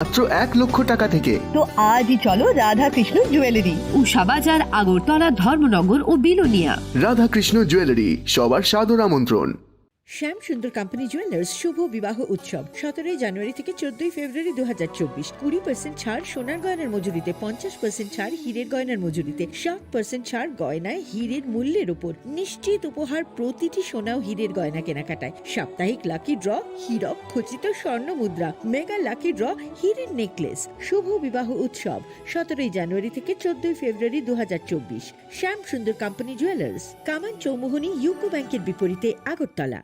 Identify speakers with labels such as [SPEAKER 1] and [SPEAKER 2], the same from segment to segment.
[SPEAKER 1] মাত্র 1,00,000 টাকা থেকে।
[SPEAKER 2] তো আজই চলো রাধা কৃষ্ণ জুয়েলারি,
[SPEAKER 3] উষা বাজার, আগরতলা, ধর্মনগর ও বিলোনিয়া।
[SPEAKER 1] রাধাকৃষ্ণ জুয়েলারি, সবার সাদর আমন্ত্রণ।
[SPEAKER 4] শ্যাম সুন্দর কোম্পানি জুয়েলার্স শুভ বিবাহ উৎসব 17 জানুয়ারি থেকে 14 ফেব্রুয়ারি 2024। 20% ছাড় সোনার গয়নার মজুরিতে, 50% ছাড় হীরের গয়নার মজুরিতে, 60% ছাড় গয়নায় হীরের মূল্যের উপর, নিশ্চিত উপহার প্রতিটি সোনা ও হীরের গয়না কেনাকাটায়, সাপ্তাহিক লাকি ড্র, হীরক খচিত স্বর্ণ মুদ্রা, মেগা লাকি ড্র, হীরের নেকলেস। শুভ বিবাহ উৎসব 17 জানুয়ারি থেকে 14 ফেব্রুয়ারি 2024। শ্যাম সুন্দর কোম্পানি জুয়েলার্স, কামান চৌমুহনী, ইউকো ব্যাংকের বিপরীতে, Agartala.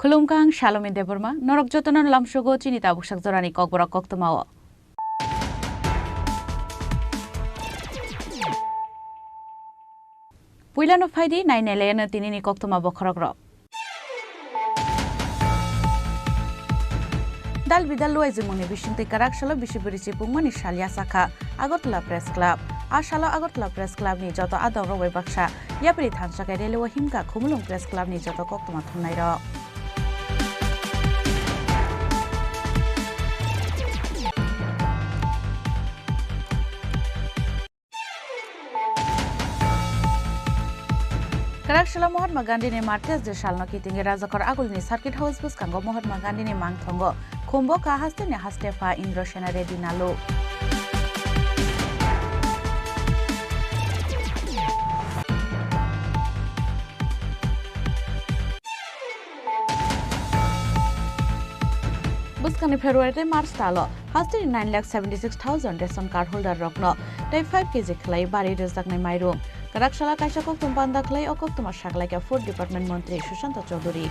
[SPEAKER 5] Khulumkang Shalom Deborma, Norok Jotonon Lamshogo, Chini Khorang Tripura, Kokborok Koktomao. Puilan of Heidi, 9 Elena Tinini Koktoma Bokrogro. Dal Vidalo is a munition take Karakshalo Bishopurici Pumani Shalia Saka, Agotla Press Club, Ashala Agotla Press Club Nijoto Adoro Webaksha, Yapri Tansaka Delo Himka, Kumulum Press Club Nijoto Koktoma Tunairo. Karakshalo Mahatma Gandhi ne Martes de Shalno Kitinge Razakor Agulni Circuit House Bus Kango Mahatma Gandhi ne Mangtongo Kumbo Kahaste ne Hastefa Indro Shenare Dinalo. Buskani February March Talo Haste 9,76,000 ration card holder Rokno Day 5 kg Clay Bari Rezakne Mairum. Karakshalo Kaisha Koktum Panda Clay o Koktuma Shaklaka Food Department Montri Shushanta Chaudhuri.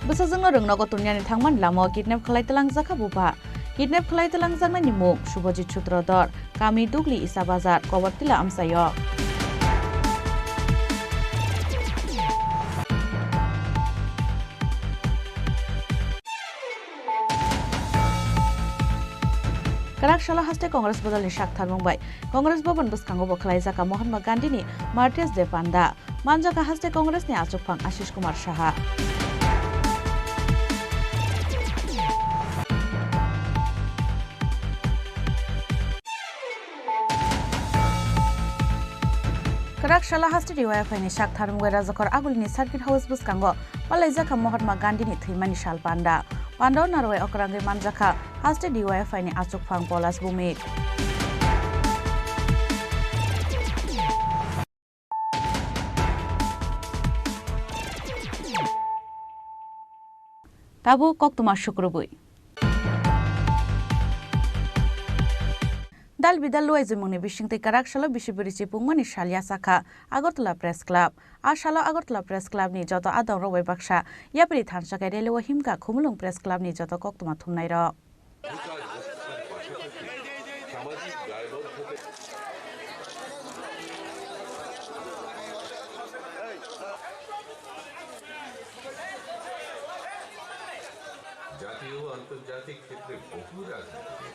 [SPEAKER 5] Busazang Rung Nogotunya Tangman Lamo kidnap Kalaitalang Zakabupa. Kidnap Kalaitalang Zana Nimuk, Shubojit Chutrodor, Kami Dugli Isabazar, Kowartila Amsayo. Karakshalo Haste Congress Badal ni Shakthar Mumbai. Congress Bhavan Buskango Boklai Zaka Mahatma Gandhi ni Martes de Panda. Manjaka Haste Congress ni Achukpang Ashish Kumar Shaha. Karakshalo Haste DYFI ni Shakthar Mumbai Razakor Agul ni Circuit House Buskango. Malai Zaka Mahatma Gandhi ni Thimani Shal Panda. Pando Narwe Okrangi Manjaka Haste DYFI ni Achukpang Polas Bumi. Tabu Koktuma Shukrubui. Dal Vidalo is a munibishing the Karakshalo Bishopurici Pumani Shalia Saka, Agotla Press Club, Ashala Agotla Press Club Nijoto Adoro Webaksha, Yapri Tansaka Delo Himka, Kumulum Press Club Nijoto Koktuma Tunairo.
[SPEAKER 6] জাতীয় ও আন্তর্জাতিক ক্ষেত্রে বহু রাজনীতি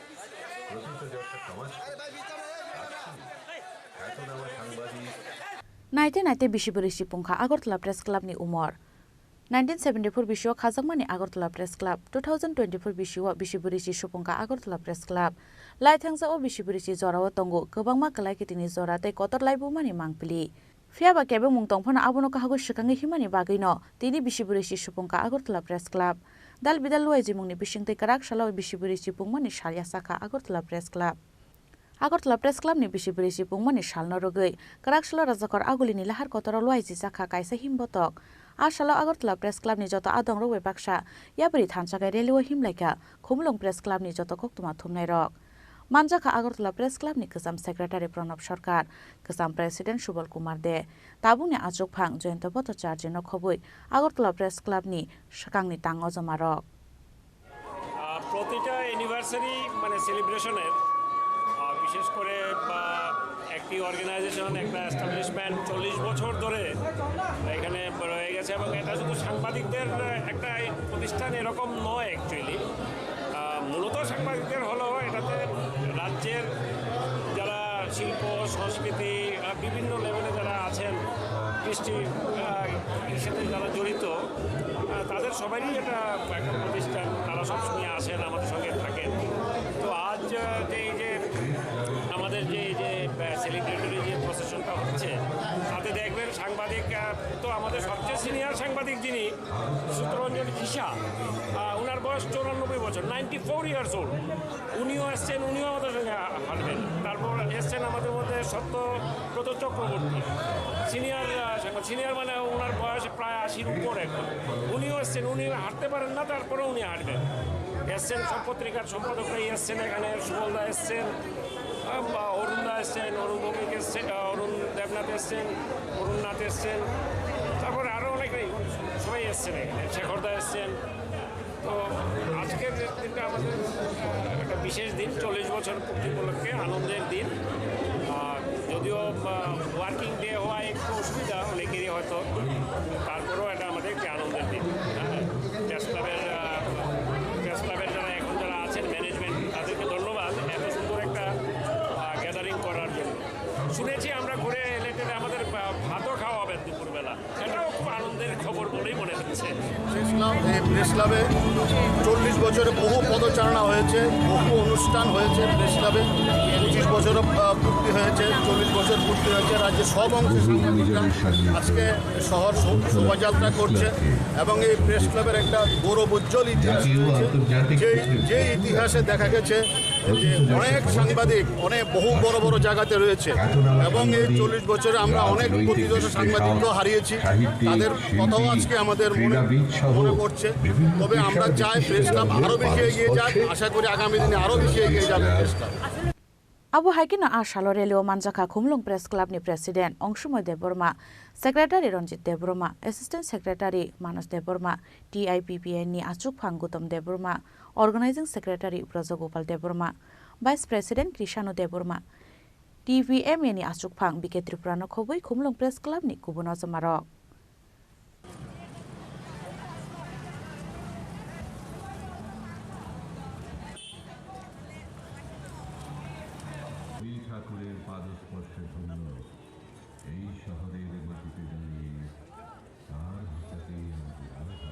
[SPEAKER 6] প্রকৃত যথা সমাজ খ্যাতনামা সাংবাদিক
[SPEAKER 5] Naite Bishopurici Punka Agotla Press Club ni Umor 1974 Bisho Khazamani Agortala Press Club 2024 Bisho Bishopurici Shupunka Agortala Press Club Laithangsa o Bishopurici Zorawa Tongo Gobangma Kalakitini Zora te Kotor Laibumani Mangpili Fiaba Kebe Mungtong Pona Abono Kahago Shikangi Himani Bagino Tini Bishopurici Shupunka Agortala Press Club Dal bidal luai jimungni bisingtei karak salau bisiburi sipungmani salya saka Agartala Press Club. Agartala Press Club ni bisiburi sipungmani salno rogei karak salau rajakor agulini lahar kotoro luai jisaka kaisa himbotok. Salau Agartala Press Club ni joto adong rogwe baksa yabri thansakai railway himlaika Khumlung Press Club ni joto koktuma thumnai rok. Manjaka Agartala Press Club ni Kesam Secretary Pranab Sarkar, Kesam President Subal Kumar De, Tabungni Achuk Phang Joyanta Bhattacharya no khobui Agartala Press Club ni sakangni tango jama rok.
[SPEAKER 7] প্রতিটা anniversary মানে সেলিব্রেশনের বিশেষ করে একটি organisation একটা establishment 40 বছর ধরে এখানে রয়ে গেছে এবং এটা শুধু সাংবাদিকদের একটা প্রতিষ্ঠান এরকম নয় অ্যাকচুয়ালি মূলত সাংবাদিকদের হলো এটাতে রাজ্যের যারা শিল্প সংস্কৃতি বিভিন্ন লেভেলে যারা আছেন কৃষ্টির সাথে যারা জড়িত তাদের সবারই এটা একটা প্রতিষ্ঠান তারা সবসময় আসেন আমাদের সঙ্গে থাকেন তো আজ যে আমাদের যে সেলিব্রেটরি যে প্রসেশনটা হচ্ছে তাতে দেখবেন সাংবাদিক তো আমাদের সবচেয়ে সিনিয়র সাংবাদিক যিনি সুতরঞ্জন ঘিসা ওনার বয়স 94 বছর 94 ইয়ার্স ওল্ড উনিও এসছেন উনিও আমাদের সঙ্গে হাঁটবেন তারপর এসছেন আমাদের মধ্যে সত্যব্রত চক্রবর্তী সিনিয়র মানে ওনার বয়স প্রায় 80-র উপর এখন উনিও এসছেন উনি হাঁটতে পারেন না তারপরেও উনি হাঁটবেন এসছেন সব পত্রিকার সম্পাদকরাই এসছেন এখানে সুবলদা এসছেন অরুণদা এসছেন অরুণ ভৌমিক এসছেন অরুণ দেবনাথ এসছেন অরুণনাথ এসছেন তারপরে আরও অনেকেই সবাই এসছেন এখানে শেখরদা এসছেন তো আজকের দিনটা আমাদের একটা বিশেষ দিন 40 বছর পূর্তি উপলক্ষে আনন্দের দিন যদিও ওয়ার্কিং ডে হওয়া একটু অসুবিধা অনেকেরই হয়তো তারপরেও এটা আমাদের একটি আনন্দের দিন প্রেস ক্লাবের যারা এখন যারা আছেন ম্যানেজমেন্ট তাদেরকে ধন্যবাদ এত সুন্দর একটা গ্যাদারিং করার জন্য শুনেছি আমরা ঘুরে এলে আমাদের ভাতও খাওয়া হবে দুপুরবেলা এটাও খুব আনন্দের খবর বলেই মনে হচ্ছে
[SPEAKER 8] প্রেস ক্লাবে 40 বছরে বহু পদচারণা হয়েছে বহু অনুষ্ঠান হয়েছে প্রেস ক্লাবে 25 বছর পূর্তি হয়েছে 40 বছর পূর্তি হয়েছে রাজ্যের সব অংশে সাংবাদিকরা আজকে শহর শোভাযাত্রা করছে এবং এই প্রেস ক্লাবের একটা গৌরব উজ্জ্বল ইতিহাস রয়েছে যে ইতিহাসে দেখা গেছে যে অনেক সাংবাদিক অনেক বহু বড় বড় জায়গাতে রয়েছে এবং এই 40 বছরে আমরা অনেক প্রতিদর্শ সাংবাদিকও হারিয়েছি তাদের কথাও আজকে আমাদের মনে পড়ছে তবে আমরা চাই প্রেস ক্লাব আরও বেশি এগিয়ে যাক আশা করি আগামী দিনে আরও বেশি এগিয়ে যাবে press club
[SPEAKER 5] Abu Haikina Ashalo Relio Manjaka Khumlung Press Club ni President Ongshumoy Deborma, Secretary Ronjit Deborma, Assistant Secretary Manas Deborma, TIPPN ni Achuk Phang Gutom Deborma, Organizing Secretary Upraja Gopal Deborma, Vice President Krishano Deborma, TVM ni Achuk Phang Bike Tripura no khobui Khumlung Press Club ni kubuno jamarok.
[SPEAKER 6] ঠাকুরের পাদস্পর্শে ধন্য এই শহরের মাটিতে দাঁড়িয়ে তার হাতেই আমাদের আলাদা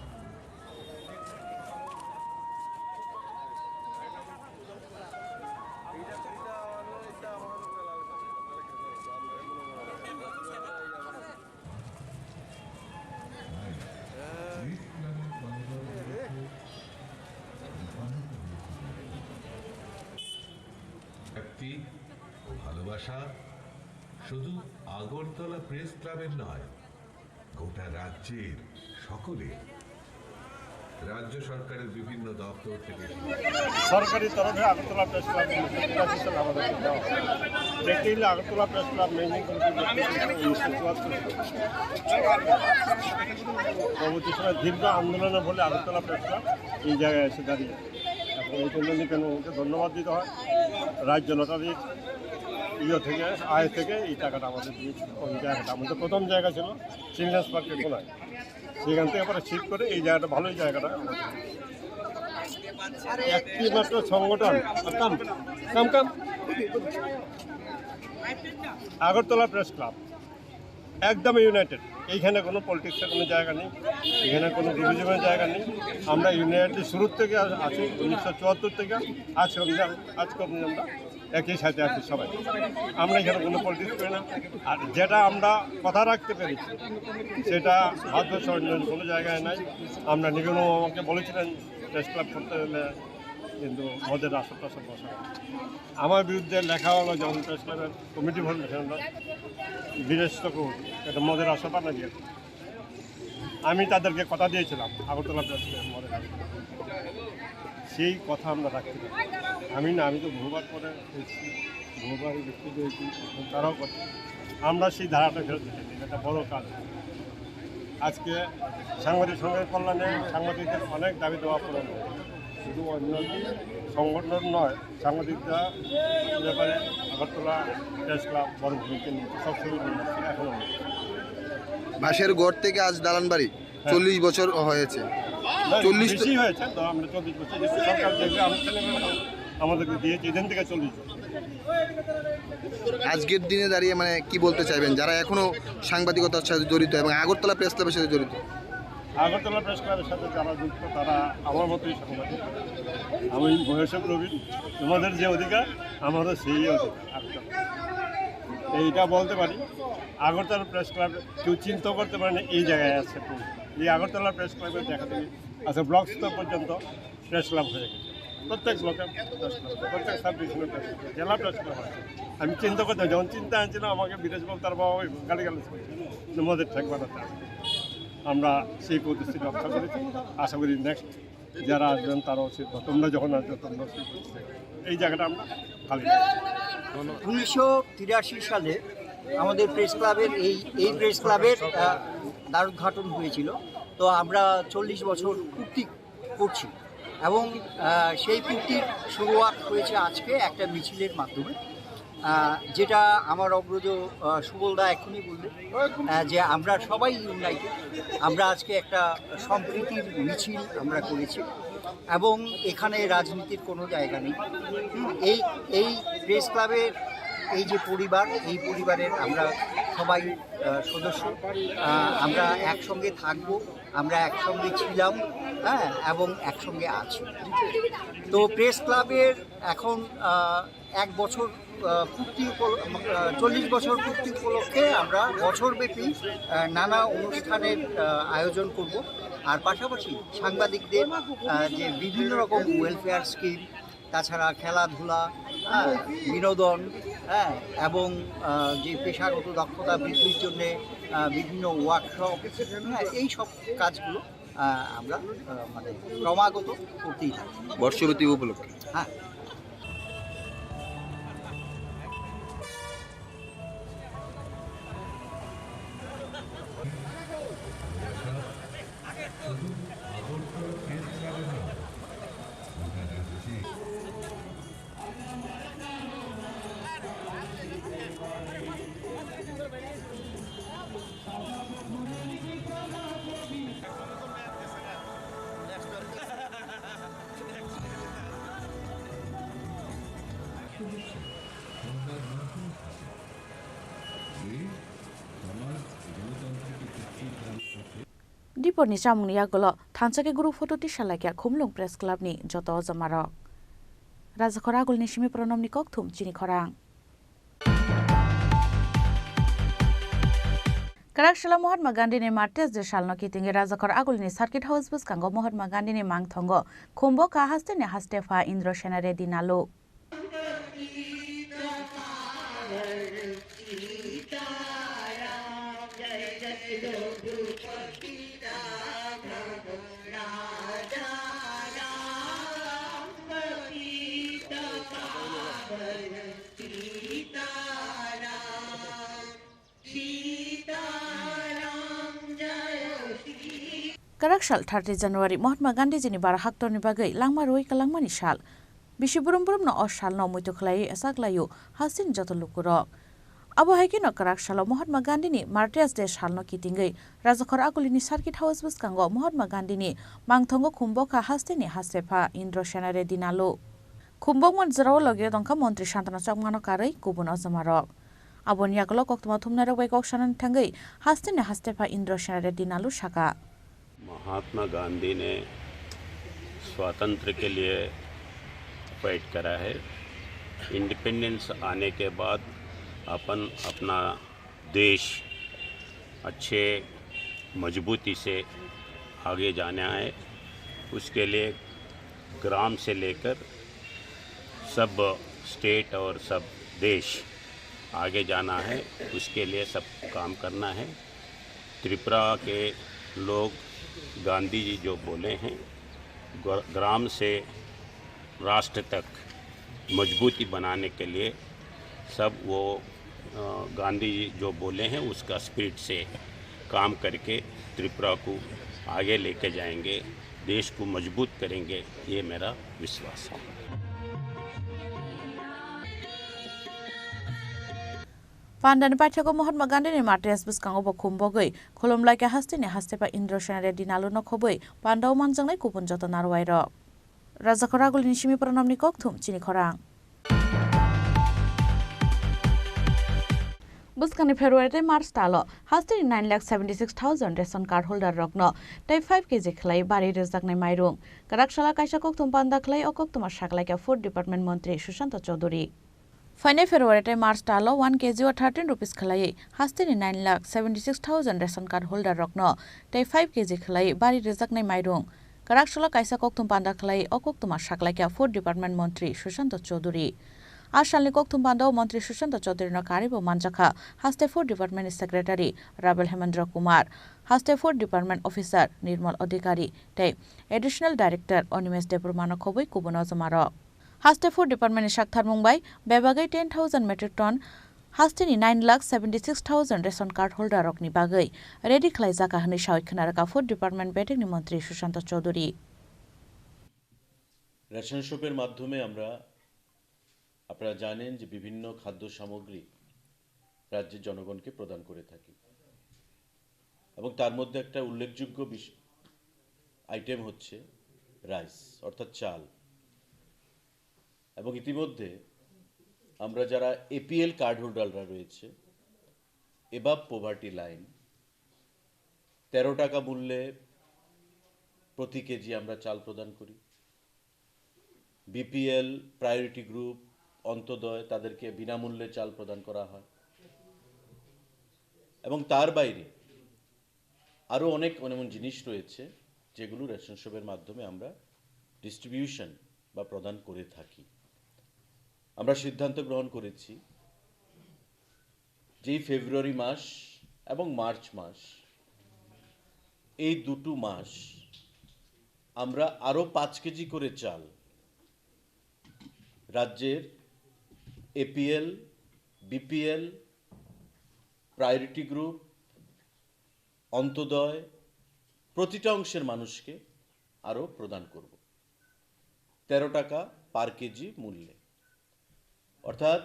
[SPEAKER 9] একটি ভালোবাসা শুধু আগরতলা প্রেস ক্লাবের নয় গোটা রাজ্যের সকলে রাজ্য সরকারের বিভিন্ন দপ্তর থেকে
[SPEAKER 8] সরকারি তরফে আগরতলা প্রেস ক্লাব আমাদেরকে দেওয়া দেখতে গেলে আগরতলা প্রেস ক্লাব মেইনটেইন পরবর্তী সময় দীর্ঘ আন্দোলনের ফলে আগরতলা প্রেস ক্লাব এই জায়গায় এসে দাঁড়িয়ে এবং এই জন্য কেন ওকে ধন্যবাদ দিতে হয় রাজ্য লটারির থেকে আয় থেকে এই টাকাটা আমাদের দিয়েছিল ওই জায়গাটা আমাদের প্রথম জায়গা ছিল চিলড্রেন্স পার্কের কোনায় সেখান থেকে পরে শিফট করে এই জায়গাটা ভালোই জায়গাটা একটি মাত্র সংগঠন আগরতলা প্রেস ক্লাব একদম ইউনাইটেড এইখানে কোনো পলিটিক্সের কোনো জায়গা নেই এখানে কোনো ডিভিশনের জায়গা নেই আমরা ইউনাইটেড শুরুর থেকে আছি 1974 থেকে আজ আমরা একই সাথে আছি সবাই আমরা এখানে কোনো পলিটিক্স করি না আর যেটা আমরা কথা রাখতে পেরেছি সেটা ভারতবর্ষের অন্য কোনো জায়গায় নাই আমরা নিগম আমাকে বলেছিলেন
[SPEAKER 7] প্রেস ক্লাব করতে হলে কিন্তু মদের আসর টাসর বসা হয়। আমার বিরুদ্ধে লেখা হলো যখন প্রেস ক্লাবের কমিটি ফর্মেশনটা বিরেস্ত করুন এটা মদের আসর বানা দিয়ে আমি তাদেরকে কথা দিয়েছিলাম আগরতলা প্রেস ক্লাব মদের আসর, সেই কথা আমরা রাখতে পারি। আমি তো বহুবার করে এসেছি, বহুবার ব্যক্তি দিয়েছি, তারাও করছে। আমরা সেই ধারাটা ফেরত দিতে চাই, এটা বড় কাজ। আজকে সাংবাদিক সংঘের কল্যাণে সাংবাদিকদের অনেক দাবি দেওয়া পূরণ হয়, শুধু অন্য সংগঠন নয়, সাংবাদিকরা ব্যাপারে আগরতলা প্রেস ক্লাব বড় ভূমিকা নিয়েছে, সবসময় নিয়েছে, এখনও
[SPEAKER 10] বাঁশের গড় থেকে আজ দালান বাড়ি 40 বছর হয়েছে। 40
[SPEAKER 7] বেশি হয়েছে তো, আমরা 40 বছর সরকার থেকে আমাদেরকে দিয়েছে এখান থেকে 40 বছর।
[SPEAKER 10] আজকের দিনে দাঁড়িয়ে মানে কি বলতে চাইবেন যারা এখনো সাংবাদিকতার সাথে জড়িত এবং আগরতলা প্রেস ক্লাবের সাথে জড়িত?
[SPEAKER 7] আগরতলা প্রেস ক্লাবের সাথে যারা যুক্ত তারা আমার মতোই সাংবাদিক। আমি বয়সে প্রবীণ, তোমাদের যে অধিকার আমাদের সেই অধিকার। এইটা বলতে পারি, আগরতলা প্রেস ক্লাব কেউ চিন্তা করতে পারে না এই জায়গায় আছে। এই আগরতলা প্রেস ক্লাবের দেখা থেকে আচ্ছা ব্লক স্তর পর্যন্ত প্রেস ক্লাব হয়ে গেছে, প্রত্যেক ব্লকে প্রেস ক্লাব, প্রত্যেক সাব ডিভিশনের প্রেস ক্লাব, জেলা প্রেস ক্লাব আছে। আমি চিন্তা করতে যখন চিন্তা আনছিল আমাকে বিদেশ বল তার বাবা গালি করছে মদের ঠেক বানাতে আসবে। আমরা সেই প্রতিশ্রুতি রক্ষা করেছি, আশা করি নেক্সট যারা আসবেন তারাও সে, তোমরা যখন আসবে তোমরা সেই এই জায়গাটা আমরা খালি।
[SPEAKER 11] 1983 সালে আমাদের প্রেস ক্লাবের এই প্রেস ক্লাবের দ্বারোদ্ঘাটন হয়েছিল। তো আমরা 40 বছর পূর্তি করছি এবং সেই পূর্তির শুরুয়াত হয়েছে আজকে একটা মিছিলের মাধ্যমে, যেটা আমার অগ্রজ সুবলদা এখনই বললেন যে আমরা সবাই ইউনাইটেড। আমরা আজকে একটা সম্প্রীতির মিছিল আমরা করেছি এবং এখানে রাজনীতির কোনো জায়গা নেই। এই প্রেস ক্লাবের এই যে পরিবার, এই পরিবারের আমরা সবাই সদস্য, আমরা একসঙ্গে থাকব, আমরা একসঙ্গে ছিলাম, হ্যাঁ, এবং একসঙ্গে আছি। তো প্রেস ক্লাবের এখন 1 বছর পূর্তি 40 বছর পূর্তি উপলক্ষে আমরা বছরব্যাপী নানা অনুষ্ঠানের আয়োজন করব। আর পাশাপাশি সাংবাদিকদের যে বিভিন্ন রকম ওয়েলফেয়ার স্কিম, তাছাড়া খেলাধুলা, বিনোদন, হ্যাঁ, এবং যে পেশাগত দক্ষতা বৃদ্ধির জন্যে বিভিন্ন ওয়ার্কশপ, হ্যাঁ, এই সব কাজগুলো আমরা মানে ক্রমাগত করতেই থাকি
[SPEAKER 10] বর্ষপূর্তি উপলক্ষে।
[SPEAKER 11] হ্যাঁ,
[SPEAKER 5] दिपरनि सामुंनि आगोल थानसाके ग्रुप फटोटी सालायखा खुमलुं प्रेस क्लाबनि जत जमारक राजाखर आगोलनि सिमी प्रनमनि ककथुम चिनि खरां काराकशाला महात्मा गांधीनि मार्टेस जे सालनो कितिंगे राजाखर आगोलनि सार्किट हाउस बुसकांगो महात्मा गांधीनि मांगथंगो खुम्बो का हास्तेनि हास्तेफा इंद्र सेनारे दिनालो काराकशाल 30 जानुवारी महात्मा गांधी जिनि बारा हाक्टरनि बागै लांमा रोय कालांमानि साल बिसि बुरुम बुरुम न असाल न मैतो खलायै एसाग्लायो हासिन जत लुकुरक अबो हायके न काराकशाल महात्मा गांधीनि मार्टियास डे साल न कितिंगै राजाखर आगुलिनि सार्किट हाउस बुसकांगो महात्मा गांधीनि मांगथंगो खुम्बका हास्तेनि हासेफा इंद्र सेनारे दिनालो खुम्बक मनजराव लगे दंखा मंत्री शान्तनु चकमानो कारै गुबुन अजमारक अबोनि आगोल कक्तमा थुमनारे वेकक सानन थांगै हास्तेनि हास्तेफा इंद्र सेनारे दिनालो साका
[SPEAKER 12] महात्मा गांधी ने स्वातंत्र के लिए फाइट करा है। इंडिपेंडेंस आने के बाद अपन अपना देश अच्छे मजबूती से आगे जाना है। उसके लिए ग्राम से लेकर सब स्टेट और सब देश आगे जाना है, उसके लिए सब काम करना है। त्रिपुरा के लोग गांधी जी जो बोले हैं, ग्राम से राष्ट्र तक मजबूती बनाने के लिए सब वो गांधी जी जो बोले हैं उसका स्पिरिट से काम करके त्रिपुरा को आगे लेके जाएंगे, देश को मजबूत करेंगे, ये मेरा विश्वास है।
[SPEAKER 5] Pandan Pachago Mohammed Gandhi Matres Buskango Bokumbogui, Columlaika Hastini Hastepa Indroshan Dinalo no Kobui, Pandau Manjang Kupun Jotanarwairo. Razakoragul Nishimi Pronomni Koktum, Chini Khorang. Buskani February March Talo, Hastini 9,76,000 ration card holder Rogno, Type 5 kg clay, Bari Rezakne Mairum, Karakshala Kaisha Koktum Panda clay or Koktuma Shak like a food department Montri, Shushanto Choduri. Fine February March Talo 1 kg or 13 rupees Kalai, Hastini 9,76,000 ration card holder Rogno, Type 5 kg clay, Bari Rezakne Mairum, Karakshala Kaisa Koktum Panda clay or Koktuma Shak like a food department Montri, Shushanto Choduri. Ashalni Koktum Panda Montri Shushanto Choduri no Karibo Manjaka, Haste Food Department Secretary, Rabel Hemendra Kumar, Haste Food Department Officer, Nirmal Odhikari, Tay, Additional Director, Onimes Debrumano Kobui Kubunozamaro. Haste Food Department Shakthar Mumbai, Bebagai 10,000 metric ton, Hastini 9,76,000 ration card holder Rokni Bagai, Ready Klaizaka Hanisha Kanaraka Food Department Betting Montri Shushanto Choduri.
[SPEAKER 13] Ration শপের মাধ্যমে আমরা আপনারা জানেন যে বিভিন্ন খাদ্য সামগ্রী রাজ্যের জনগণকে প্রদান করে থাকি এবং তার মধ্যে একটা উল্লেখযোগ্য আইটেম হচ্ছে রাইস অর্থাৎ চাল এবং ইতিমধ্যে আমরা যারা এপিএল কার্ড হোল্ডাররা রয়েছে এবাব পভার্টি লাইন 13 টাকা মূল্যে প্রতি কেজি আমরা চাল প্রদান করি বিপিএল প্রায়োরিটি গ্রুপ অন্তোদয় তাদেরকে বিনামূল্যে চাল প্রদান করা হয় এবং তার বাইরে আরো অনেক এমন জিনিস রয়েছে যেগুলো রেশন শপের মাধ্যমে আমরা ডিস্ট্রিবিউশন বা প্রদান করে থাকি আমরা সিদ্ধান্ত গ্রহণ করেছি যে ফেব্রুয়ারি মাস এবং মার্চ মাস এই দুটো মাস আমরা আরো 5 কেজি করে চাল রাজ্যের APL BPL priority group Antyodaya প্রতিটা অংশের মানুষকে আরো প্রদান করব 13 টাকা পার কেজি মূল্যে অর্থাৎ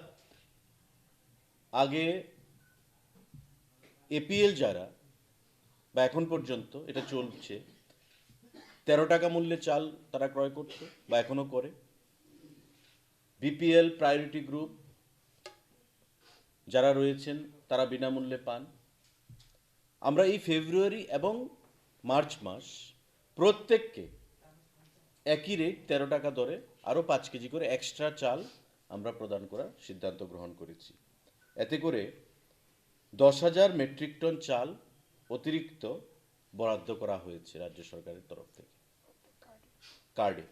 [SPEAKER 13] আগে এপিএল যারা বা এখন পর্যন্ত এটা চলছে 13 টাকা মূল্যে চাল তারা ক্রয় করত বা এখনো করে বিপিএল প্রায়োরিটি গ্রুপ যারা রয়েছেন তারা বিনামূল্যে পান আমরা এই ফেব্রুয়ারি এবং মার্চ মাস প্রত্যেককে একই রেট 13 টাকা দরে আরো 5 কেজি করে এক্সট্রা চাল আমরা প্রদান করার সিদ্ধান্ত গ্রহণ করেছি এতে করে 10,000 মেট্রিক টন চাল অতিরিক্ত বরাদ্দ করা হয়েছে রাজ্য সরকারের তরফ থেকে কার্ডে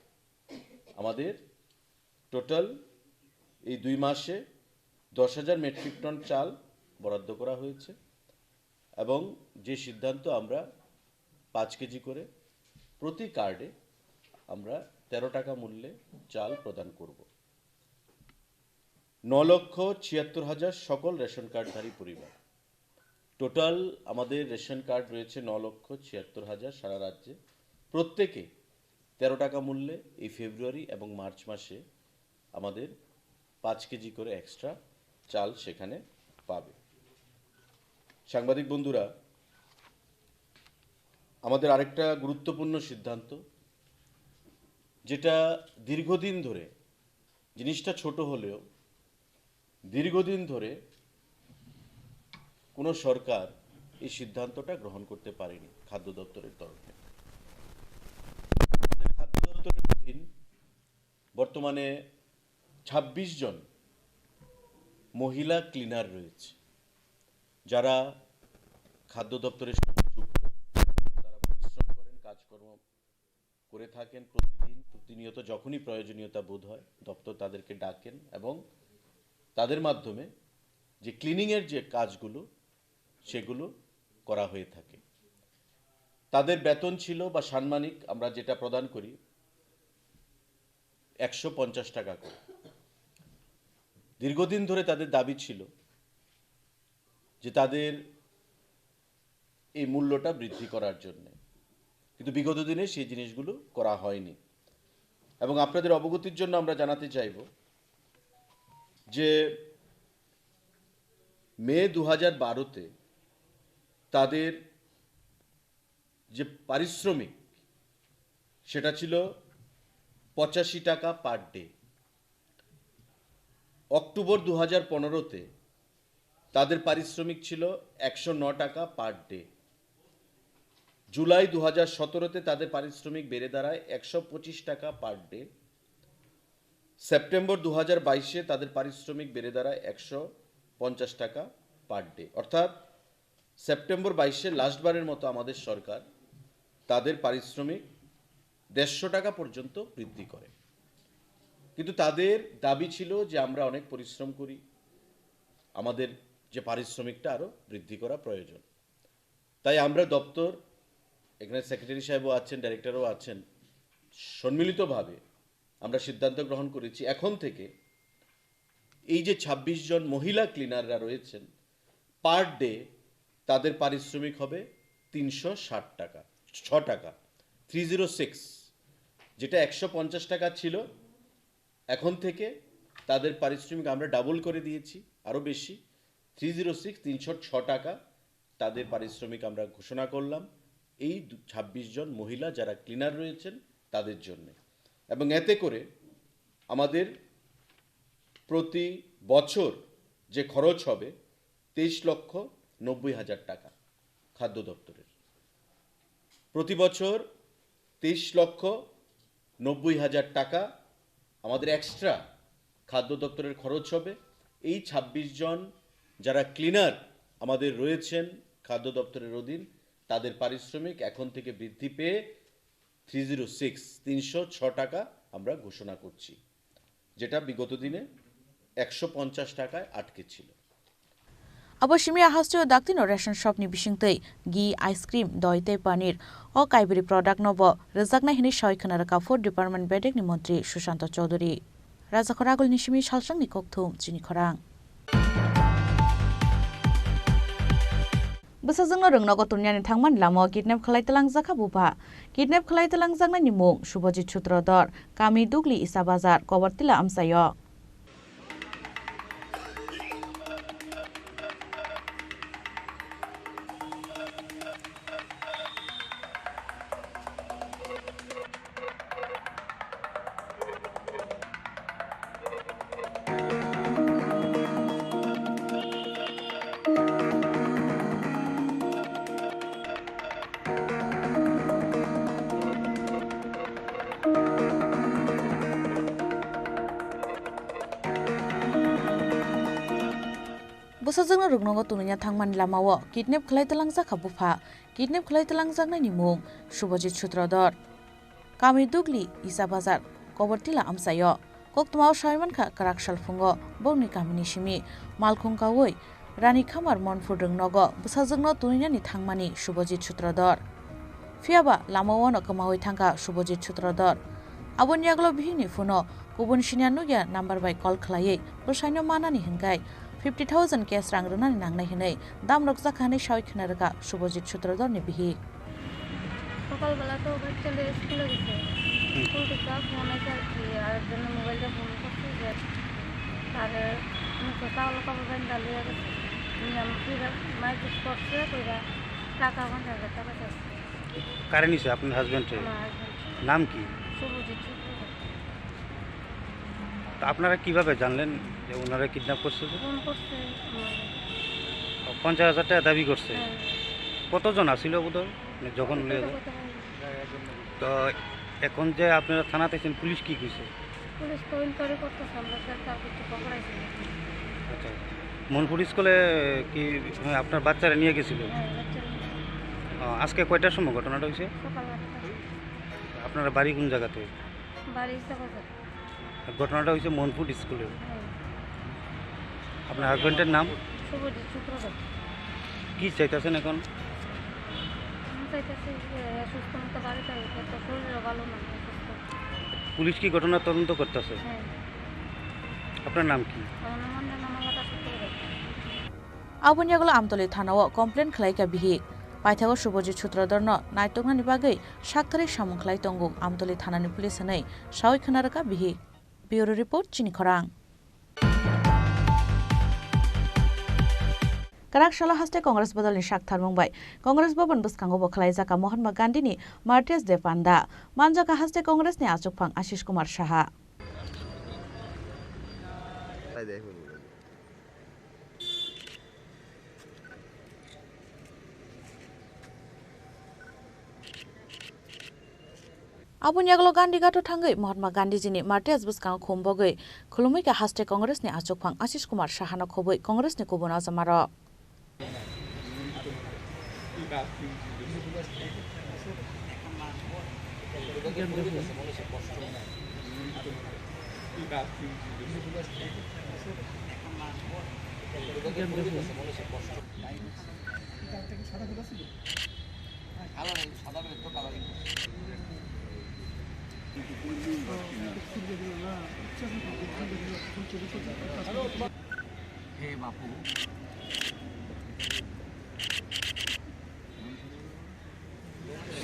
[SPEAKER 13] আমাদের টোটাল এই 2 মাসে 10,000 মেট্রিক টন চাল বরাদ্দ করা হয়েছে এবং যে সিদ্ধান্ত আমরা 5 কেজি করে প্রতি কার্ডে আমরা 13 টাকা মূল্যে চাল প্রদান করব 9,76,000 সকল রেশন কার্ডধারী পরিবার টোটাল আমাদের রেশন কার্ড রয়েছে 9,76,000 সারা রাজ্যে প্রত্যেকে 13 টাকা মূল্যে এই ফেব্রুয়ারি এবং মার্চ মাসে আমাদের 5 কেজি করে এক্সট্রা চাল সেখানে পাবে সাংবাদিক বন্ধুরা আমাদের আরেকটা গুরুত্বপূর্ণ সিদ্ধান্ত যেটা দীর্ঘদিন ধরে জিনিসটা ছোট হলেও দীর্ঘদিন ধরে কোনো সরকার এই সিদ্ধান্তটা গ্রহণ করতে পারেনি খাদ্য দপ্তরের তরফে খাদ্য দপ্তরের অধীন বর্তমানে 26 জন মহিলা ক্লিনার রয়েছে যারা খাদ্য দপ্তরের সঙ্গে যুক্ত তারা পরিশ্রম করেন কাজকর্ম করে থাকেন প্রতিদিন, প্রতিনিয়ত যখনই প্রয়োজনীয়তা বোধ হয় দপ্তর তাদেরকে ডাকেন এবং তাদের মাধ্যমে যে ক্লিনিংয়ের যে কাজগুলো সেগুলো করা হয়ে থাকে। তাদের বেতন ছিল বা সাম্মানিক আমরা যেটা প্রদান করি 150 টাকা করে। দীর্ঘদিন ধরে তাদের দাবি ছিল যে তাদের এই মূল্যটা বৃদ্ধি করার জন্য, কিন্তু বিগত দিনে সেই জিনিসগুলো করা হয়নি। এবং আপনাদের অবগতির জন্য আমরা জানাতে চাইব যে মে 2012-তে তাদের যে পারিশ্রমিক সেটা ছিল 85 টাকা পার ডে। অক্টোবর 2015-তে তাদের পারিশ্রমিক ছিল 109 টাকা পার ডে। জুলাই 2017-তে তাদের পারিশ্রমিক বেড়ে দাঁড়ায় 125 টাকা পার ডে। সেপ্টেম্বর 2022-এ তাদের পারিশ্রমিক বেড়ে দাঁড়ায় 150 টাকা পার ডে। অর্থাৎ সেপ্টেম্বর 22-এ লাস্টবারের মতো আমাদের সরকার তাদের পারিশ্রমিক 150 টাকা পর্যন্ত বৃদ্ধি করে। কিন্তু তাদের দাবি ছিল যে আমরা অনেক পরিশ্রম করি, আমাদের যে পারিশ্রমিকটা আরও বৃদ্ধি করা প্রয়োজন। তাই আমরা দপ্তর, এখানে সেক্রেটারি সাহেবও আছেন, ডাইরেক্টরও আছেন, সম্মিলিতভাবে আমরা সিদ্ধান্ত গ্রহণ করেছি এখন থেকে এই যে 26 জন মহিলা ক্লিনাররা রয়েছেন পার ডে তাদের পারিশ্রমিক হবে 360 টাকা, 6 টাকা, 306, যেটা 150 টাকা ছিল। এখন থেকে তাদের পারিশ্রমিক আমরা ডাবল করে দিয়েছি, আরও বেশি, 306, 306 টাকা তাদের পারিশ্রমিক আমরা ঘোষণা করলাম এই 26 জন মহিলা যারা ক্লিনার রয়েছেন তাদের জন্য। এবং এতে করে আমাদের প্রতি বছর যে খরচ হবে 23,90,000 টাকা খাদ্য দপ্তরের। প্রতি বছর 23,90,000 টাকা আমাদের এক্সট্রা খাদ্য দপ্তরের খরচ হবে। এই 26 জন যারা ক্লিনার আমাদের রয়েছেন খাদ্য দপ্তরের অধীন তাদের পারিশ্রমিক এখন থেকে বৃদ্ধি পেয়ে 306 টাকা আমরা ঘোষণা করছি, যেটা বিগত দিনে 150 টাকায় আটকে ছিল।
[SPEAKER 5] Aboshimi hastio daktino ration shop ni bisingtei gi ice cream doitei paneer o kaibri product nobo rejakna hini shoikhana ka food department bedek ni mantri Sushanta Chaudhary Raja Khoragul nishimi salsang ni kokthum Chini Khorang Busajungno rungnogo tunyani thangman lamo kidnap khalai talang jakha buba kidnap khalai talang jakna ni mung Subhajit Chutrodor Kami Dugli Isa Bazar Kobartila Amsayo Busajungno rungnogo tuminya thangman lamao kidnap khalai talang jakha bufa kidnap khalai talang jakna ni mung Subhajit Chutrodor Kami Dugli Isa Bazar Kobartila Amsayo koktmao shaiman kha karak salfungo bongni kamini simi malkhung kawoi Rani Khamar Monfur rungnogo busajungno tuminya ni thangmani Subhajit Chutrodor Fiaba lamao no kamawoi thangka Subhajit Chutrodor Aboni aglo bihini phuno kubun sinya nugya number by call khlaiei busaino manani hingkai 50,000 cash rang runani nangnai hinai dam rokja khani shoikhna raka Subhajit Chutrodor ni bihi
[SPEAKER 14] সকালবেলা তো বাচ্চাদের স্কুলে গেছে school থেকে phone আছে আর কি আর জন্য মোবাইলটা ফোন করছে যে আর মুখে চাউল কাপড় বান্ধা ডালিয়ে গেছে ফিরে মাইকিস করছে কইরা টাকা 50,000 টাকা চাইছে
[SPEAKER 15] কারে নিছে আপনার হাজবেন্ডের নাম কি
[SPEAKER 14] শুভজিৎ চট্টোপাধ্যায়
[SPEAKER 15] তো আপনারা কিভাবে জানলেন যে ওনারা কিডন্যাপ করছে
[SPEAKER 14] ফোন করছে
[SPEAKER 15] 50,000 টাকা দাবি করছে কতজন আসিল বোধহয় যখন তো এখন যে আপনারা থানাতে আছেন পুলিশ কি কইছে
[SPEAKER 14] পুলিশ তো ইনকোয়ারি করতেছে আমরা তার কিছু পকড়াইছি
[SPEAKER 15] আচ্ছা মনপুর স্কুলে কি আপনার বাচ্চারা নিয়ে গেছিল আজকে কয়টার সময় ঘটনাটা হয়েছে
[SPEAKER 14] সকাল 8টা
[SPEAKER 15] আপনার বাড়ি কোন জায়গাতে?
[SPEAKER 14] বাড়ি চাপাবাজার।
[SPEAKER 15] ঘটনাটা হয়েছে মনপুর স্কুলে।
[SPEAKER 14] হ্যাঁ।
[SPEAKER 15] আপনার হাজব্যান্ডের নাম?
[SPEAKER 14] শুভজিৎ শুক্রবার।
[SPEAKER 15] কি চাইতেছেন এখন?
[SPEAKER 14] আমি চাইতেছি যে সুস্থ মতো বাড়িতে আসবে, তো শরীরও ভালো না, অসুস্থ।
[SPEAKER 15] পুলিশ কি ঘটনার তদন্ত করতেছে?
[SPEAKER 14] হ্যাঁ।
[SPEAKER 15] আপনার নাম কি?
[SPEAKER 14] আমার নাম নামাগাটা শুক্রবার।
[SPEAKER 5] आबुनियागल आमतली थानाव कमप्लेन खलाइका बिहि पाइथागो शुभजित सूत्रधरन नायतंगनानि बागै साक्तारि सामुखलाइ तंगु आमतली थानानि पुलिस नै सावै खोनारका बिहि। ब्यूरो रिपोर्ट चिनी खरां। काराकशाला हास्ते कांग्रेस बदलनि साक्थार मुंबाय कांग्रेस भवन बसखांगो बखलाइजाका महात्मा गान्धीनि मार्टियास डे पान्डा मानजाका हास्ते कांग्रेसनि आचुकफां आशिष कुमार साहा। आबुनियागल गान्धी घाटो थांगै महात्मा गान्धीजीनि मार्टियास बसखांगो खुमबगै खुलुमैका हास्ते कांग्रेसनि आचुकफां आशिष कुमार साहानो खबै कांग्रेसनि कुबुना जमार।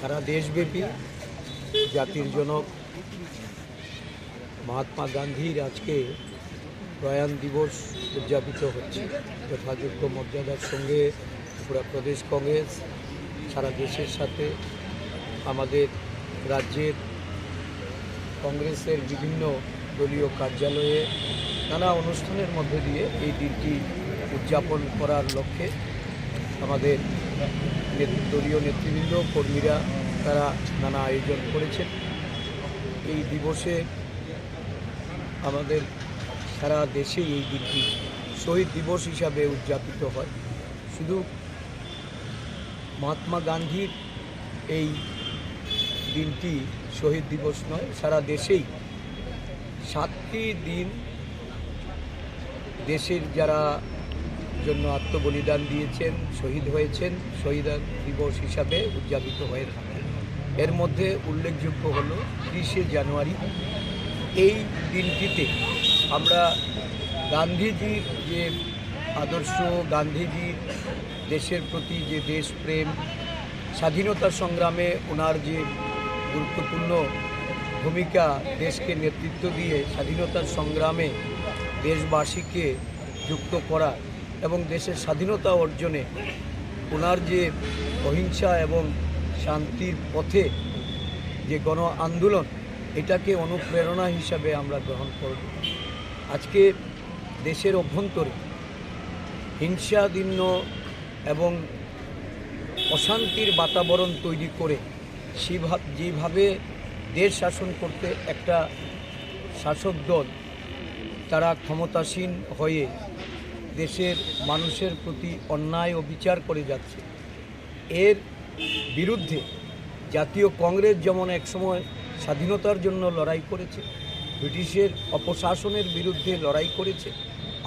[SPEAKER 16] সারা দেশব্যাপী জাতির জনক মহাত্মা গান্ধীর আজকে প্রয়াণ দিবস উদযাপিত হচ্ছে। যথাযোগ্য মর্যাদার সঙ্গে ত্রিপুরা প্রদেশ কংগ্রেস সারা দেশের সাথে আমাদের রাজ্যের কংগ্রেসের বিভিন্ন দলীয় কার্যালয়ে নানা অনুষ্ঠানের মধ্যে দিয়ে এই দিনটি উদযাপন করার লক্ষ্যে আমাদের দলীয় নেতৃবৃন্দ কর্মীরা তারা নানা আয়োজন করেছেন। এই দিবসে আমাদের সারা দেশে এই দিনটি শহীদ দিবস হিসাবে উদযাপিত হয়। শুধু মহাত্মা গান্ধীর এই দিনটি শহীদ দিবস নয়, সারা দেশেই 7টি দিন দেশের যারা জন্য আত্মবলিদান দিয়েছেন, শহীদ হয়েছেন, শহীদ দিবস হিসাবে উদযাপিত হয়ে থাকে। এর মধ্যে উল্লেখযোগ্য হলো 30শে জানুয়ারি। এই দিনটিতে আমরা গান্ধীজির যে আদর্শ, গান্ধীজির দেশের প্রতি যে দেশপ্রেম, স্বাধীনতা সংগ্রামে ওনার যে গুরুত্বপূর্ণ ভূমিকা, দেশকে নেতৃত্ব দিয়ে স্বাধীনতার সংগ্রামে দেশবাসীকে যুক্ত করা এবং দেশের স্বাধীনতা অর্জনে ওনার যে অহিংসা এবং শান্তির পথে যে গণ আন্দোলন, এটাকে অনুপ্রেরণা হিসাবে আমরা গ্রহণ করব। আজকে দেশের অভ্যন্তরে হিংসাদীর্ণ এবং অশান্তির বাতাবরণ তৈরি করে যেভাবে দেশ শাসন করতে একটা শাসক দল তারা ক্ষমতাসীন হয়ে দেশের মানুষের প্রতি অন্যায় ও বিচার করে যাচ্ছে, এর বিরুদ্ধে জাতীয় কংগ্রেস যেমন একসময় স্বাধীনতার জন্য লড়াই করেছে, ব্রিটিশের অপশাসনের বিরুদ্ধে লড়াই করেছে,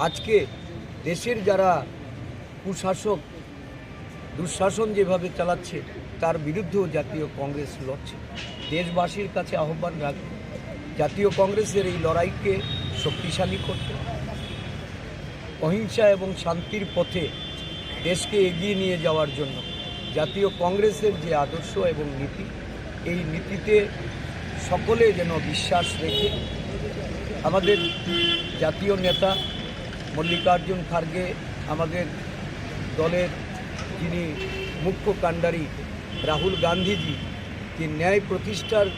[SPEAKER 16] আজকে দেশের যারা কুশাসক দুঃশাসন যেভাবে চালাচ্ছে তার বিরুদ্ধেও জাতীয় কংগ্রেস লড়ছে। দেশবাসীর কাছে আহ্বান রাখবে জাতীয় কংগ্রেসের এই লড়াইকে শক্তিশালী করতে, অহিংসা এবং শান্তির পথে দেশকে এগিয়ে নিয়ে যাওয়ার জন্য জাতীয় কংগ্রেসের যে আদর্শ এবং নীতি, এই নীতিতে সকলে যেন বিশ্বাস রেখে আমাদের জাতীয় নেতা মল্লিকার্জুন খার্গে, আমাদের দলের যিনি মুখ্য কাণ্ডারি রাহুল গান্ধীজি যে ন্যায় প্রতিষ্ঠার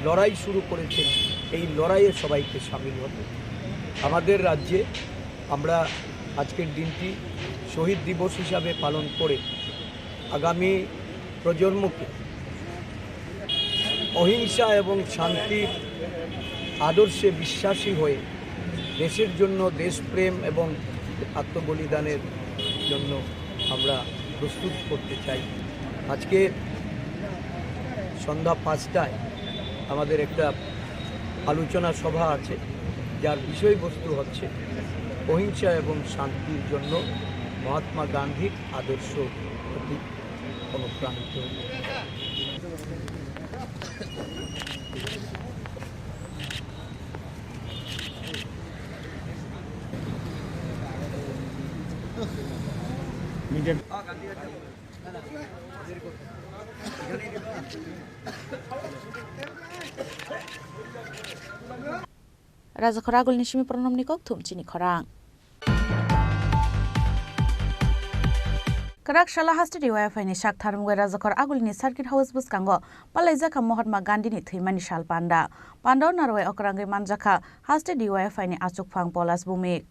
[SPEAKER 16] লড়াই শুরু করেছেন, এই লড়াইয়ে সবাইকে সামিল হতে। আমাদের রাজ্যে আমরা আজকের দিনটি শহীদ দিবস হিসাবে পালন করে আগামী প্রজন্মকে অহিংসা এবং শান্তির আদর্শে বিশ্বাসী হয়ে দেশের জন্য দেশপ্রেম এবং আত্মবলিদানের জন্য আমরা প্রস্তুত করতে চাই। আজকে সন্ধ্যা 5টায় আমাদের একটা আলোচনা সভা আছে, যার বিষয়বস্তু হচ্ছে অহিংসা এবং শান্তির জন্য মহাত্মা গান্ধীর আদর্শ প্রতি অনুপ্রাণিত।
[SPEAKER 5] Raja Khorang agul nishimi pronom nikok thum Chini Khorang. Karak shala haste DYFI ni shak tharum goi Raja Khorang agul ni circuit house bus kango palaijaka Mahatma Gandhi ni thimani shal panda. Pandao narwai okrangai manjaka haste DYFI ni achuk phang polas bumik.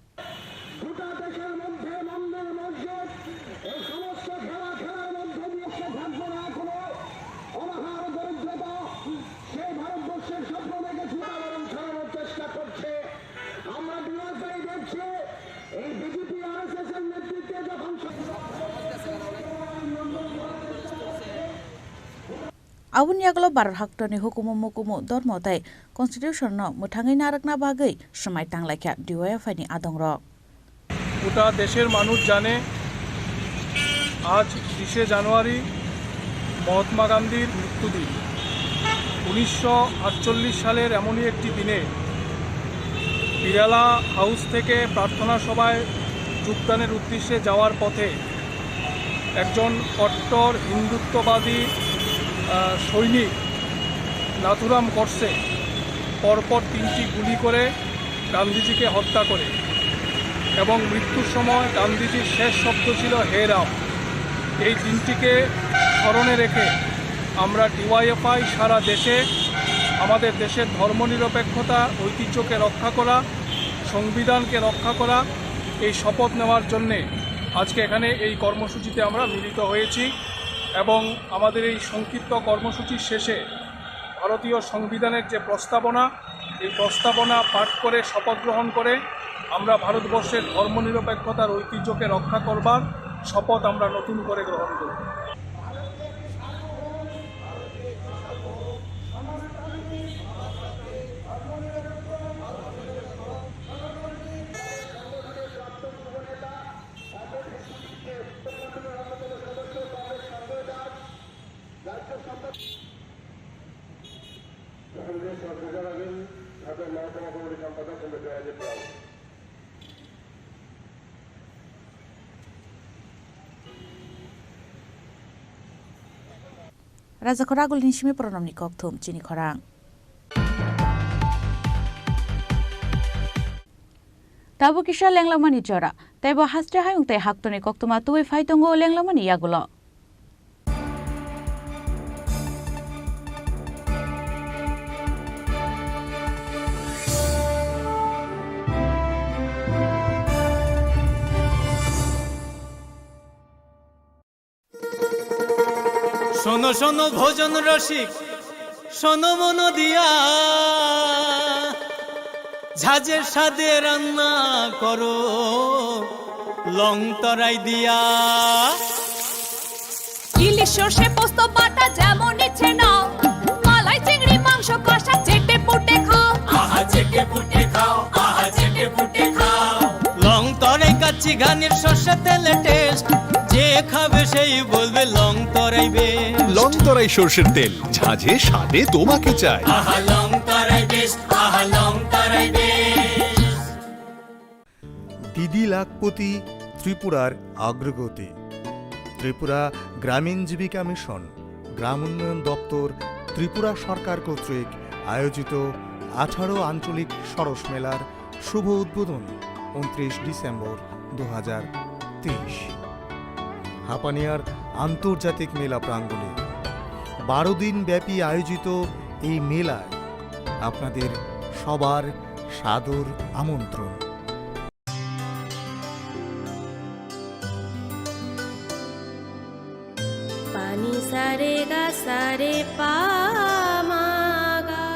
[SPEAKER 5] Awun yaglo barar haktoni hukumu mukumu dormotai constitution no muthangai narakna bagai সময় টাংলাইকা DYFI ni adongrok.
[SPEAKER 17] গোটা দেশের মানুষ জানে আজ 30শে জানুয়ারি মহাত্মা গান্ধীর মৃত্যুদিন। 1948 সালের এমনই একটি দিনে বিড়ালা হাউস থেকে প্রার্থনা সভায় যোগদানের উদ্দেশ্যে যাওয়ার পথে একজন কট্টর হিন্দুত্ববাদী সৈনিক নাথুরাম গডসে পরপর 3টি গুলি করে গান্ধীজিকে হত্যা করে এবং মৃত্যুর সময় গান্ধীজির শেষ শব্দ ছিল হে রাম। এই দিনটিকে স্মরণে রেখে আমরা DYFI সারা দেশে আমাদের দেশের ধর্মনিরপেক্ষতা ঐতিহ্যকে রক্ষা করা, সংবিধানকে রক্ষা করা এই শপথ নেওয়ার জন্যে আজকে এখানে এই কর্মসূচিতে আমরা মিলিত হয়েছি এবং আমাদের এই সংক্ষিপ্ত কর্মসূচির শেষে ভারতীয় সংবিধানের যে প্রস্তাবনা, এই প্রস্তাবনা পাঠ করে শপথ গ্রহণ করে আমরা ভারতবর্ষের ধর্মনিরপেক্ষতার ঐতিহ্যকে রক্ষা করবার শপথ আমরা নতুন করে গ্রহণ করব।
[SPEAKER 5] Raja Khorang agul nishimi pronom nikok thum Chini Khorang. Tabu kisha lenglamani jora tebo haste hayung te haktoni koktuma tuwe faitongo lenglamani yagulo.
[SPEAKER 18] শোনো শোনো ভোজন রসিক শোনো মন দিয়া ঝাঁঝের স্বাদে রান্না করো লং তরাই দিয়া
[SPEAKER 19] ইলিশ সর্ষে পোস্ত বাটা যেমন ইচ্ছে নাও মালাই চিংড়ি মাংস কষা চেটে পুটে খাও
[SPEAKER 18] আহা চেটে পুটে খাও আহা চেটে পুটে খাও লং তরাই কাচ্চি ঘানির সর্ষে তেলে টেস্ট যে খাবে সেই বলবে লং তরাই বেশ
[SPEAKER 20] লং তরাই সরষের তেল ঝাঁঝে স্বাদে তোমাকে চাই
[SPEAKER 18] আহা লং তরাই বেশ আহা লং তরাই বেশ।
[SPEAKER 21] দিদি লাখপতি ত্রিপুরার অগ্রগতি। ত্রিপুরা গ্রামীণ জীবিকা মিশন, গ্রাম উন্নয়ন দপ্তর, ত্রিপুরা সরকার কর্তৃক আয়োজিত 18 আঞ্চলিক সরস মেলার শুভ উদ্বোধন 29 ডিসেম্বর 2023 হাপানিয়ার আন্তর্জাতিক মেলা প্রাঙ্গণে। 12 দিন ব্যাপী আয়োজিত এই মেলায় আপনাদের সবার সাদর আমন্ত্রণ।
[SPEAKER 19] পানি সারে গা সারে পা মা গা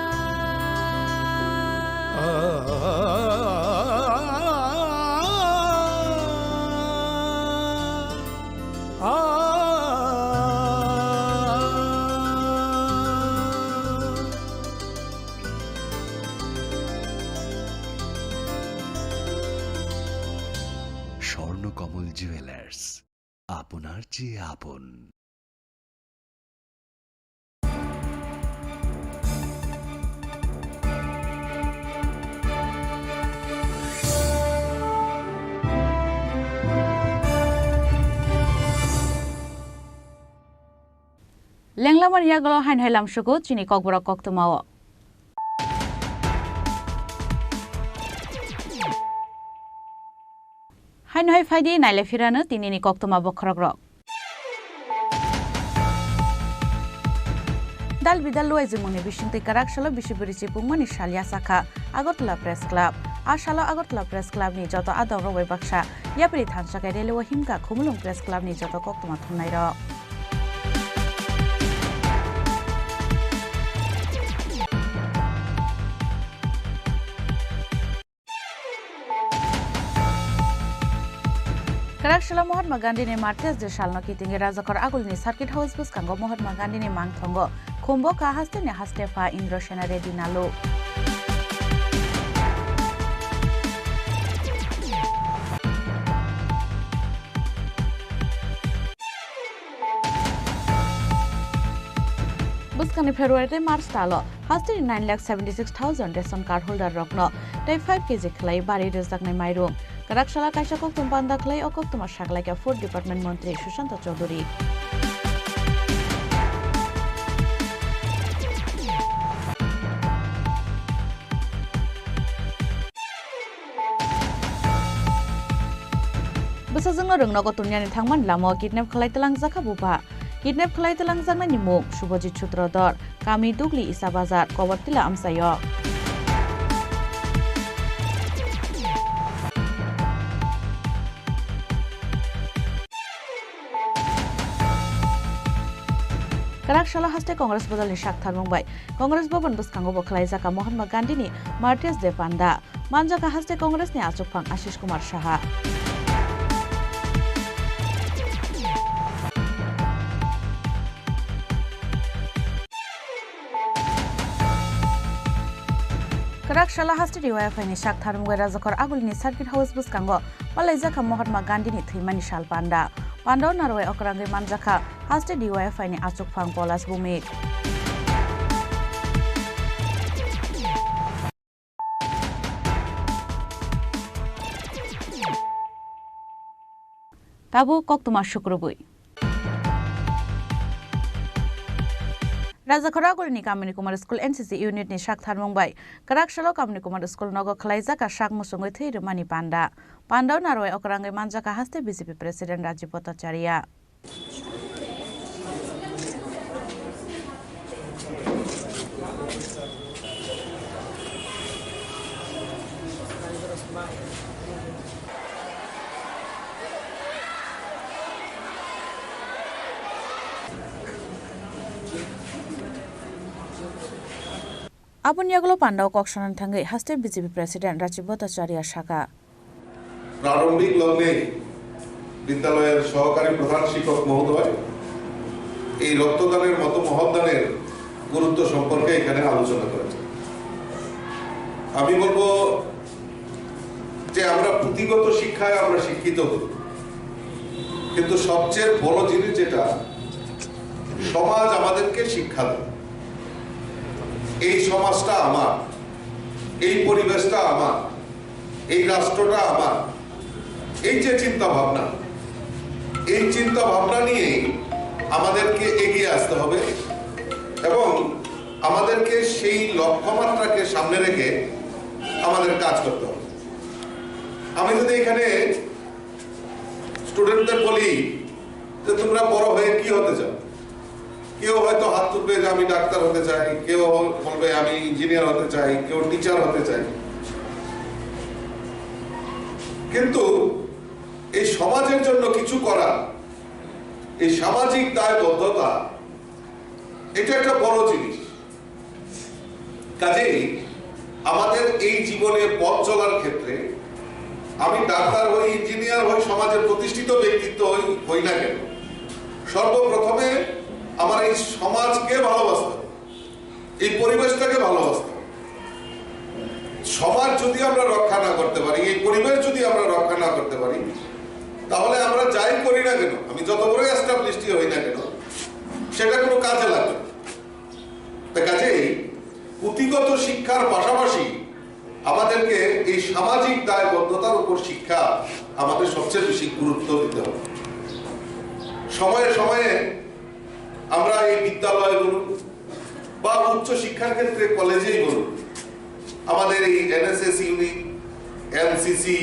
[SPEAKER 20] নীলকমল জুয়েলার্স, আপনার চেয়ে আপন।
[SPEAKER 5] লেংলামার ইয়াগল হাইন হাইলাম সুকু চিনি ককবরক কক্তমাও হাইন হাই ফাইদি নাইলে ফিরানো তিনিনি কক্তমা বখরগ্রক দাল বিদাল লুয়াইজুমনি বিশিংতি কারাকশালো বিশিবরিচি পুংমানি শালিয়া শাখা আগরতলা প্রেস ক্লাব আশালো আগরতলা প্রেস ক্লাবনি যত আদং রবাই বাক্সা ইয়াপরি থানসাকাই রেলওয়ে হিমকা খুমুলুং প্রেস ক্লাবনি যত কক্তমা থুমনাই র Karakshila Mahatma Gandhi ni Martes de Shalno Kitinge Razakar Agulni Circuit House Buskango Mahatma Gandhi ni Mangthongo Khumbo ka haste ni Hastefa Indro Shena Reddy Nalo Buskani February March Talo Haste 9,76,000 ration card holder Rokno Dai 5 kg Clay Bari Rezak ni Mairum Karakshila Kaisha Koktum Panda Clay o Koktuma Shaklaika Food Department Montri Shushanta Chaudhuri Besazangno rungno kotumnyani thangman lamo kidnap khalai telang jaka buba Kidnap khalai telang jangna ni muk Subhajit Sutrodor Kami Dugli Isa Bazar Kobartila Amsayo Karakshila haste Congress Badal ni Shakthar Mumbai Congress Bhavan Buskango Bokhlai Jaka Mahatma Gandhi ni Martes de Panda Manjaka haste Congress ni Achukphang Ashish Kumar Shaha Karakshila haste DYFI ni Shakthar Mumbai Razakar Agulni Circuit House Buskango Malai Jaka Mahatma Gandhi ni Thimani Shal Panda Pandau Narway Okrangri Manjaka haste DYFI ni Achukphang Polas Bumi Tabu Koktuma Shukrubui Razakar Agulni Kamini Kumar School NCC Unit ni Shakthar Mumbai Karakshila Kamini Kumar School Nogo Khlai Jaka Shak Musungoi Thei Mani Panda Pandau Narway Okrangri Manjaka haste BJP President Rajiv Bhattacharya Abun Yaglo Pandau Kokshanan Thangai haste BJP President Rajiv Bhattacharya Shaka
[SPEAKER 2] প্রারম্ভিক লগ্নে বিদ্যালয়ের সহকারী প্রধান শিক্ষক মহোদয় এই রক্তদানের মতো মহৎদানের গুরুত্ব সম্পর্কে এখানে আলোচনা করেছেন আমি বলবো যে আমরা পুঁথিগত শিক্ষায় আমরা শিক্ষিত হই কিন্তু সবচেয়ে বড় জিনিস যেটা সমাজ আমাদেরকে শিক্ষা দেয় এই সমাজটা আমার এই পরিবেশটা আমার এই রাষ্ট্রটা আমার এই যে চিন্তা ভাবনা নিয়ে আমাদেরকে এগিয়ে আসতে হবে এবং আমাদেরকে সেই লক্ষ্যমাত্রাকে সামনে রেখে আমাদের কাজ করতে হবে আমি যদি এখানে স্টুডেন্টদের বলি যে তোমরা বড় হয়ে কি হতে চাও কেউ হয়তো হাত তুলবে যে আমি ডাক্তার হতে চাই কেউ বলবে আমি ইঞ্জিনিয়ার হতে চাই কেউ টিচার হতে চাই কিন্তু এই সমাজের জন্য কিছু করা এই সামাজিক দায়বদ্ধতা এটা একটা বড় জিনিস কাজেই আমাদের এই জীবনে পথ চলার ক্ষেত্রে আমি ডাক্তার হই ইঞ্জিনিয়ার হই সমাজের প্রতিষ্ঠিত ব্যক্তিত্ব হই না কেন সর্বপ্রথমে আমার এই সমাজকে ভালোবাসতে হবে এই পরিবেশটাকে ভালোবাসতে হবে সমাজ যদি আমরা রক্ষা না করতে পারি এই পরিবেশ যদি আমরা রক্ষা না করতে পারি তাহলে আমরা যাই করি না কেন, আমি যত বড় এস্টাবলিশড হই না কেন, সেটা কোনো কাজে লাগবে না। কাজেই পুঁথিগত শিক্ষার পাশাপাশি আমাদেরকে এই সামাজিক দায়বদ্ধতার উপর শিক্ষা আমাদের সবচেয়ে বেশি গুরুত্ব দিতে হবে। সময়ে সময়ে আমরা এই বিদ্যালয় বলুন বা উচ্চ শিক্ষার ক্ষেত্রে কলেজেই বলুন, আমাদের এই এনএসএস ইউনিট, এনসিসি,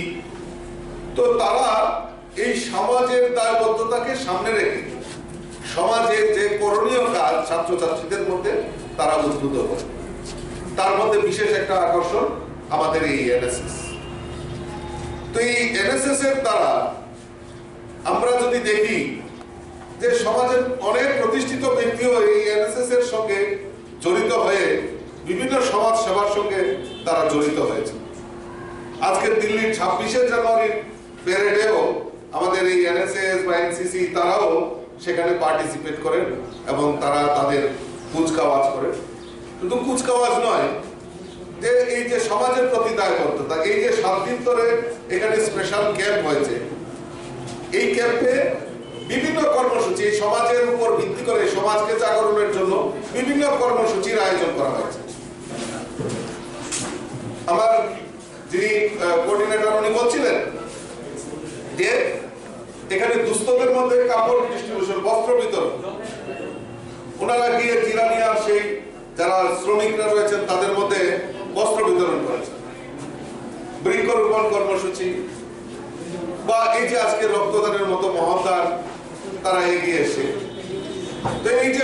[SPEAKER 2] তো তারা এই সমাজের দায়বদ্ধতাকে সামনে রেখে সমাজের যে করণীয় কাজ ছাত্রছাত্রীদের মধ্যে তারা উদ্বুদ্ধ করে। তার মধ্যে বিশেষ একটা আকর্ষণ আমাদের এই এনএসএস। তো এই এনএসএস এর দ্বারা আমরা যদি দেখি যে সমাজের অনেক প্রতিষ্ঠিত ব্যক্তিও এই এনএসএস এর সঙ্গে জড়িত হয়ে বিভিন্ন সমাজ সেবার সঙ্গে তারা জড়িত হয়েছে। আজকে দিল্লির 26শে জানুয়ারির প্যারেডেও আমাদের এই এনএসএস বা এনসিসি তারাও সেখানে পার্টিসিপেট করেন এবং তারা তাদের কুচকাওয়াজ করেন। শুধু কুচকাওয়াজ নয়, যে এই যে সমাজের প্রতি দায়বদ্ধতা, এই যে 7 দিন ধরে এখানে স্পেশাল ক্যাম্প হয়েছে, এই ক্যাম্পে বিভিন্ন কর্মসূচি সমাজের উপর ভিত্তি করে সমাজকে জাগরণের জন্য বিভিন্ন কর্মসূচির আয়োজন করা হয়েছে। আমার যিনি কোঅর্ডিনেটর উনি বলছিলেন যে এখানে দুস্থদের মধ্যে কাপড় ডিস্ট্রিবিউশন, বস্ত্র বিতরণ, ওনারা গিয়ে জিরানিয়ার সেই যারা শ্রমিকরা রয়েছেন তাদের মধ্যে বস্ত্র বিতরণ করেছেন, বৃক্ষরোপণ কর্মসূচি, বা এই যে আজকে রক্তদানের মতো মহৎদান তারা এগিয়ে এসে, তো এই যে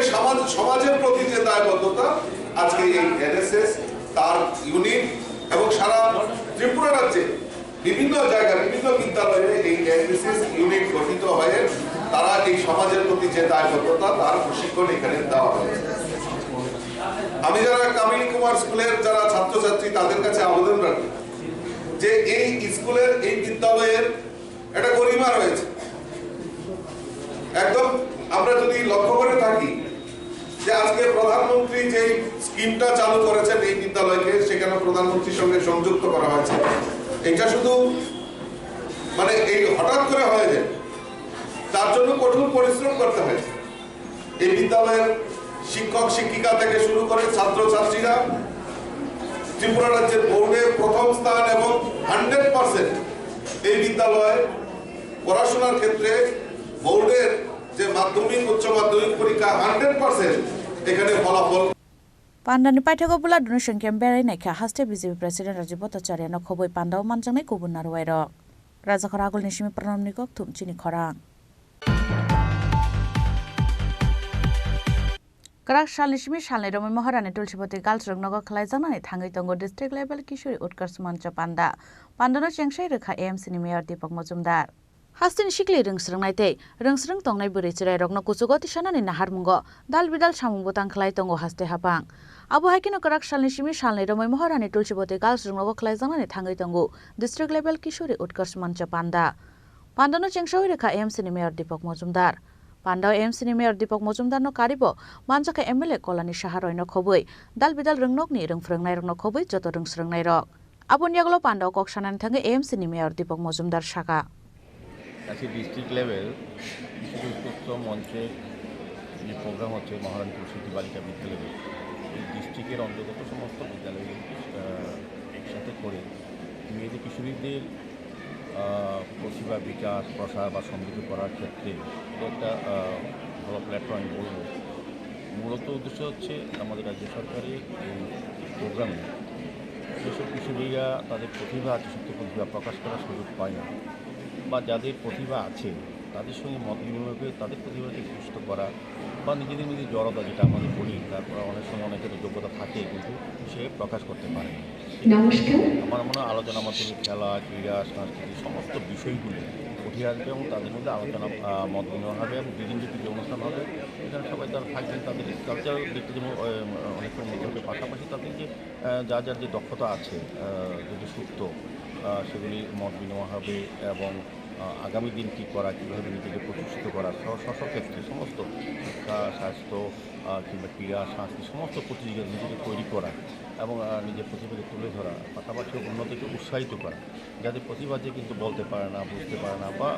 [SPEAKER 2] সমাজের প্রতি যে দায়বদ্ধতা, আজকে এই এনএসএস তার ইউনিট এবং সারা ত্রিপুরা রাজ্যে বিভিন্ন জায়গায় বিভিন্ন বিদ্যালয়ে এই এনএসএস ইউনিট গঠিত হয়ে তারা এই সমাজের প্রতি যে দায়বদ্ধতা তার প্রশিক্ষণ এখানে দেওয়া হয়েছে। আমি যারা কামিনী কুমার স্কুলের যারা ছাত্রছাত্রী তাদের কাছে আবেদন রাখি যে এই স্কুলের এই বিদ্যালয়ের একটা গরিমা রয়েছে। একদম আমরা যদি লক্ষ্য করে থাকি যে আজকে প্রধানমন্ত্রী যে স্কিমটা চালু করেছেন এই বিদ্যালয়কে, সেখানে প্রধানমন্ত্রীর সঙ্গে সংযুক্ত করা হয়েছে, এটা শুধু মানে এই হঠাৎ করে হয়ে যায়, তার জন্য কঠোর পরিশ্রম করতে হয়েছে। এই বিদ্যালয়ের শিক্ষক শিক্ষিকা থেকে শুরু করে ছাত্রছাত্রীরা ত্রিপুরা রাজ্যের বোর্ডে প্রথম স্থান এবং 100% এই বিদ্যালয়ে পড়াশোনার ক্ষেত্রে বোর্ডের যে মাধ্যমিক উচ্চ মাধ্যমিক পরীক্ষা 100% এখানে ফলাফল।
[SPEAKER 5] পান্ডানি পাইথাগोबुला डोनेशन कैम्प बेरायनायखा हास्टे बीजेपी प्रेसिडेंट राजीव भट्टाचार्य खबै पान्डाव मानजांनाय गुबुन नारवायरक राजाखर आगोलनि सिमी प्रणामनि कक थुम चिनि खरां कराक सालनि सिमी सालनि रमै महारानी तुलसीपति गार्ल्स रंगनगर खलायजांनानै थाङै तंगो डिस्ट्रिक्ट लेभेल किशोरी उत्कर्ष मंच पान्डानो चेंसाय रोखा एएमसीनि मेयर दीपक मजुमदार हास्तिनि सिक्लि रोंस्रों तंनाय बोरै चिराय रगनो कुचुगो तिसानानि नाहार मुंगो दाल बिदाल सामुंगो तांखलाय तंगो हास्ते हापां आबो हाइकिनो कराक सालनि सिमी सालनि रमै महारानी तुलसीपति गार्ल्स रंगनगर खलायजांनानै थाङै तंगो डिस्ट्रिक्ट लेभेल किशोरी उत्कर्ष मंच पान्डानो चेंसाय रोखा एएमसीनि मेयर दीपक मजुमदार पान्डाव एएमसीनि मेयर दीपक मजुमदारनो कारिबो मानजाखा एमएलए कलानि साहारयनो खबै दाल बिदाल रोंनकनि रोंफ्रोंनाय रंनो खबै जत रोंस्रोंनाय रक आबुनियागलो पान्डाव कक्सानानै थाङै एएमसीनि मेयर दीपक मजुमदार शाखा
[SPEAKER 3] আজকে ডিস্ট্রিক্ট লেভেল কিশোরী উৎকর্ষ মঞ্চে যে প্রোগ্রাম হচ্ছে মহারানী তুলসী বালিকা বিদ্যালয়ে, এই ডিস্ট্রিক্টের অন্তর্গত সমস্ত বিদ্যালয়ে একসাথে করে মেয়েদের কিশোরীদের প্রতিভা বিকাশ প্রসার বা সমৃদ্ধ করার ক্ষেত্রে একটা ভালো প্ল্যাটফর্ম বলব। মূলত উদ্দেশ্য হচ্ছে আমাদের রাজ্য সরকারের এই প্রোগ্রামে যেসব কিশোরীরা তাদের প্রতিভা আছে, সত্য প্রতিভা প্রকাশ করার সুযোগ পায় না, বা যাদের প্রতিভা আছে তাদের সঙ্গে মত বিনিময় করে তাদের প্রতিভাকে পুষ্ট করা, বা নিজেদের মধ্যে জড়তা যেটা আমাদের বলি, তারপর অনেক সময় অনেকের যোগ্যতা থাকে কিন্তু সে প্রকাশ করতে পারে না। আমার মনে হয় আলোচনা মাধ্যমে খেলা, ক্রীড়া, সংস্কৃতি সমস্ত বিষয়গুলি উঠে আসবে এবং তাদের মধ্যে আলোচনা মত বিনিময় হবে এবং দিদিন যে অনুষ্ঠান হবে এখানে সবাই তারা থাকবেন, তাদের কালচারাল দিকটা যেমন অনেক উন্নত হবে, পাশাপাশি তাদের যে যার যে দক্ষতা আছে, যদি সুপ্ত সেগুলি মত বিনিময় হবে এবং আগামী দিন কী করা, কীভাবে নিজেকে প্রতিষ্ঠিত করা, স্বক্ষেত্রে সমস্ত শিক্ষা, স্বাস্থ্য কিংবা ক্রীড়া, সংস্কৃতি সমস্ত প্রতিযোগিতা নিজেকে তৈরি করা এবং নিজের প্রতিভাকে তুলে ধরা, পাশাপাশি অন্যদেরকে উৎসাহিত করা, যাদের প্রতিভা যে কিন্তু বলতে পারে না, বুঝতে পারে না বা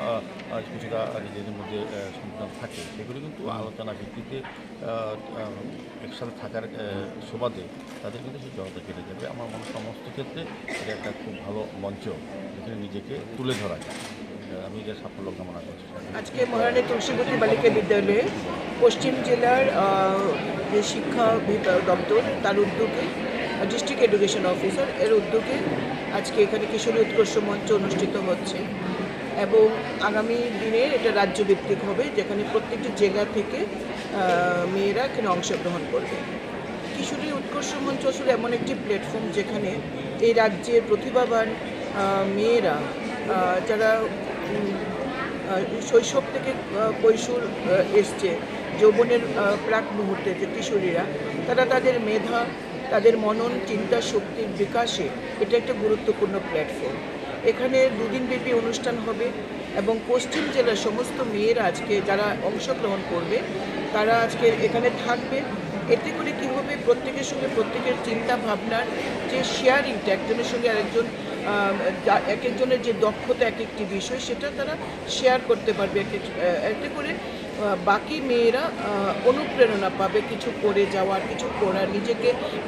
[SPEAKER 3] কিছুটা নিজেদের মধ্যে সন্তান থাকে, সেগুলো কিন্তু আলোচনা ভিত্তিতে একসাথে থাকার সুবাদে তাদের কিন্তু সেই জগতে কেটে যাবে। আমার মনে হয় সমস্ত ক্ষেত্রে এটা একটা খুব ভালো মঞ্চ, যেখানে নিজেকে তুলে ধরা যায়। আমি এটার সাফল্য কামনা করছি।
[SPEAKER 1] আজকে মহারানী তুলসীবতী বালিকা বিদ্যালয়ে পশ্চিম জেলার যে শিক্ষা দপ্তর তার উদ্যোগে ডিস্ট্রিক্ট এডুকেশন অফিসার এর উদ্যোগে আজকে এখানে কিশোরী উৎকর্ষ মঞ্চ অনুষ্ঠিত হচ্ছে এবং আগামী দিনে এটা রাজ্যভিত্তিক হবে, যেখানে প্রত্যেকটি জেলা থেকে মেয়েরা এখানে অংশগ্রহণ করবে। কিশোরী উৎকর্ষ মঞ্চ আসলে এমন একটি প্ল্যাটফর্ম যেখানে এই রাজ্যের প্রতিভাবান মেয়েরা যারা শৈশব থেকে কৈশোর এসছে, যৌবনের প্রাক মুহূর্তে যে কিশোরীরা, তারা তাদের মেধা, তাদের মনন চিন্তা শক্তির বিকাশে এটা একটা গুরুত্বপূর্ণ প্ল্যাটফর্ম। এখানে দুদিনব্যাপী অনুষ্ঠান হবে এবং পশ্চিম জেলার সমস্ত মেয়েরা আজকে যারা অংশগ্রহণ করবে তারা আজকে এখানে থাকবে। এতে করে কী হবে, প্রত্যেকের সঙ্গে প্রত্যেকের চিন্তা ভাবনার যে শেয়ারিংটা, একজনের সঙ্গে আরেকজন এক একজনের যে দক্ষতা এক একটি বিষয় সেটা তারা শেয়ার করতে পারবে। এতে করে বাকি মেয়েরা অনুপ্রেরণা পাবে কিছু করে যাওয়ার, কিছু করার,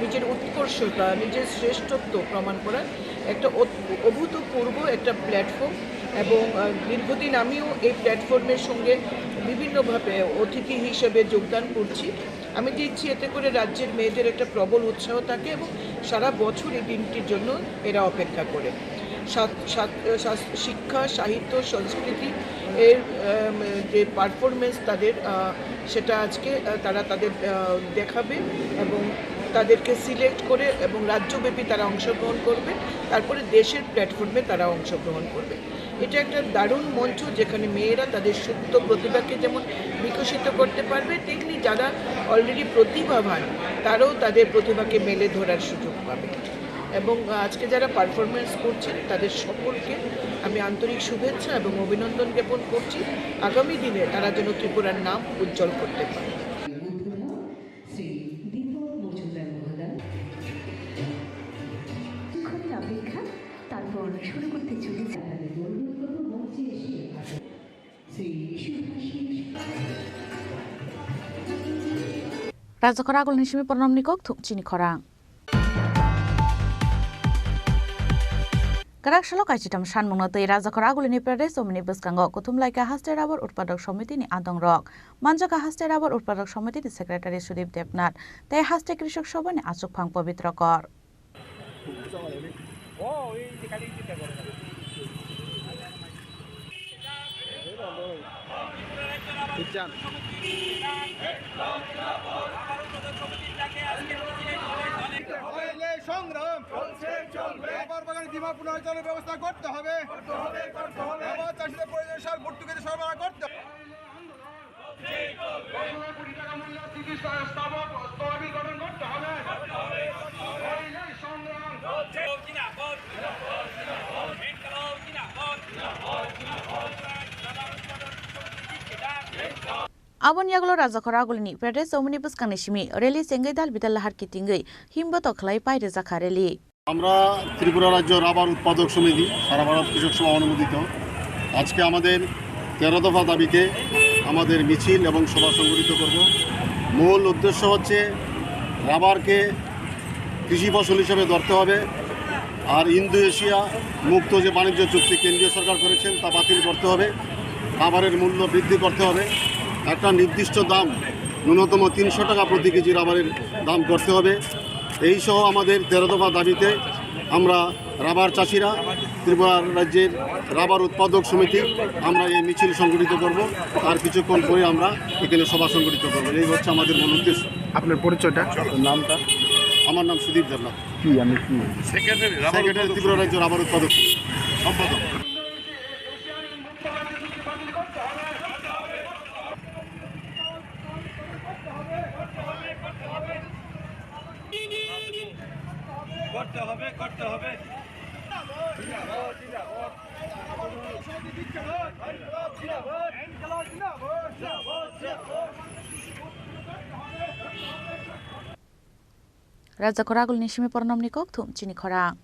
[SPEAKER 1] নিজের উৎকর্ষতা, নিজের শ্রেষ্ঠত্ব প্রমাণ করার একটা অভূতপূর্ব একটা প্ল্যাটফর্ম। এবং দীর্ঘদিন আমিও এই প্ল্যাটফর্মের সঙ্গে বিভিন্নভাবে অতিথি হিসেবে যোগদান করছি। আমি দিচ্ছি এতে করে রাজ্যের মেয়েদের একটা প্রবল উৎসাহ থাকে এবং সারা বছর এই দিনটির জন্য এরা অপেক্ষা করে। শিক্ষা, সাহিত্য, সংস্কৃতি এর যে পারফরমেন্স তাদের, সেটা আজকে তারা তাদের দেখাবে এবং তাদেরকে সিলেক্ট করে এবং রাজ্যব্যাপী তারা অংশগ্রহণ করবে, তারপরে দেশের প্ল্যাটফর্মে তারা অংশগ্রহণ করবে। এটা একটা দারুণ মঞ্চ যেখানে মেয়েরা তাদের সুপ্ত প্রতিভাকে যেমন বিকশিত করতে পারবে, তেমনি যারা অলরেডি প্রতিভাবান তারাও তাদের প্রতিভাকে মেলে ধরার সুযোগ পাবে। এবং আজকে যারা পারফরমেন্স করছেন তাদের সকলকে আমি আন্তরিক শুভেচ্ছা এবং অভিনন্দন জ্ঞাপন করছি। আগামী দিনে তারা যেন ত্রিপুরার নাম উজ্জ্বল করতে পারে।
[SPEAKER 22] তারপর শুরু করতে চলেছে
[SPEAKER 5] রাজ্যখরা আগল নিশিমি পরনাম নিকক চিনি খরাং Karak shalok aichitam shan mungatei rajakor agulini pradesh omni buskango kutumlai ka haste rabor utpadok samiti ni adong rok manja ka haste rabor utpadok samiti ni secretary Sudip Debnath tai haste krishok sabha ni achuk phang pavitra kor
[SPEAKER 23] সংগ্রাম চলছে চলবে আবার বাগানে দিমা পুনর্জনের ব্যবস্থা করতে হবে আবার চাষিদের প্রয়োজন সার ভর্তুকিতে সরবরাহ করতে হবে
[SPEAKER 5] Abon yaglo rajakor agulini pradesh omni buskang nishimi rally sengai dal bidal lahar kitingei himboto khlai paire jakha rally
[SPEAKER 8] আমরা ত্রিপুরা রাজ্য রাবার উৎপাদক সমিতি সারা ভারত কৃষক সভা অনুমোদিত আজকে আমাদের 13 দফা দাবিতে আমাদের মিছিল এবং সভা সংগঠিত করব। মূল উদ্দেশ্য হচ্ছে রাবারকে কৃষি ফসল হিসেবে ধরতে হবে আর ইন্দো এশিয়া মুক্ত যে বাণিজ্য চুক্তি কেন্দ্রীয় সরকার করেছেন তা বাতিল করতে হবে। রাবারের মূল্য বৃদ্ধি করতে হবে, একটা নির্দিষ্ট দাম ন্যূনতম 300 টাকা প্রতি কেজি রাবারের দাম করতে হবে। এই সহ আমাদের 13 দফা দাবিতে আমরা রাবার চাষিরা ত্রিপুরা রাজ্যের রাবার উৎপাদক সমিতি আমরা এই মিছিল সংগঠিত করব। আর কিছুক্ষণ পরে আমরা এখানে সভা সংগঠিত করব। এই হচ্ছে আমাদের মূল উদ্দেশ্য।
[SPEAKER 24] আপনার পরিচয়টা, নামটা?
[SPEAKER 8] আমার নাম সুদীপ দেবনাথ, সেক্রেটারি ত্রিপুরা রাজ্য রাবার উৎপাদক সম্পাদক।
[SPEAKER 23] করতে হবে
[SPEAKER 5] Raja Khorang ni simi pornom ni kok thum Chini Khorang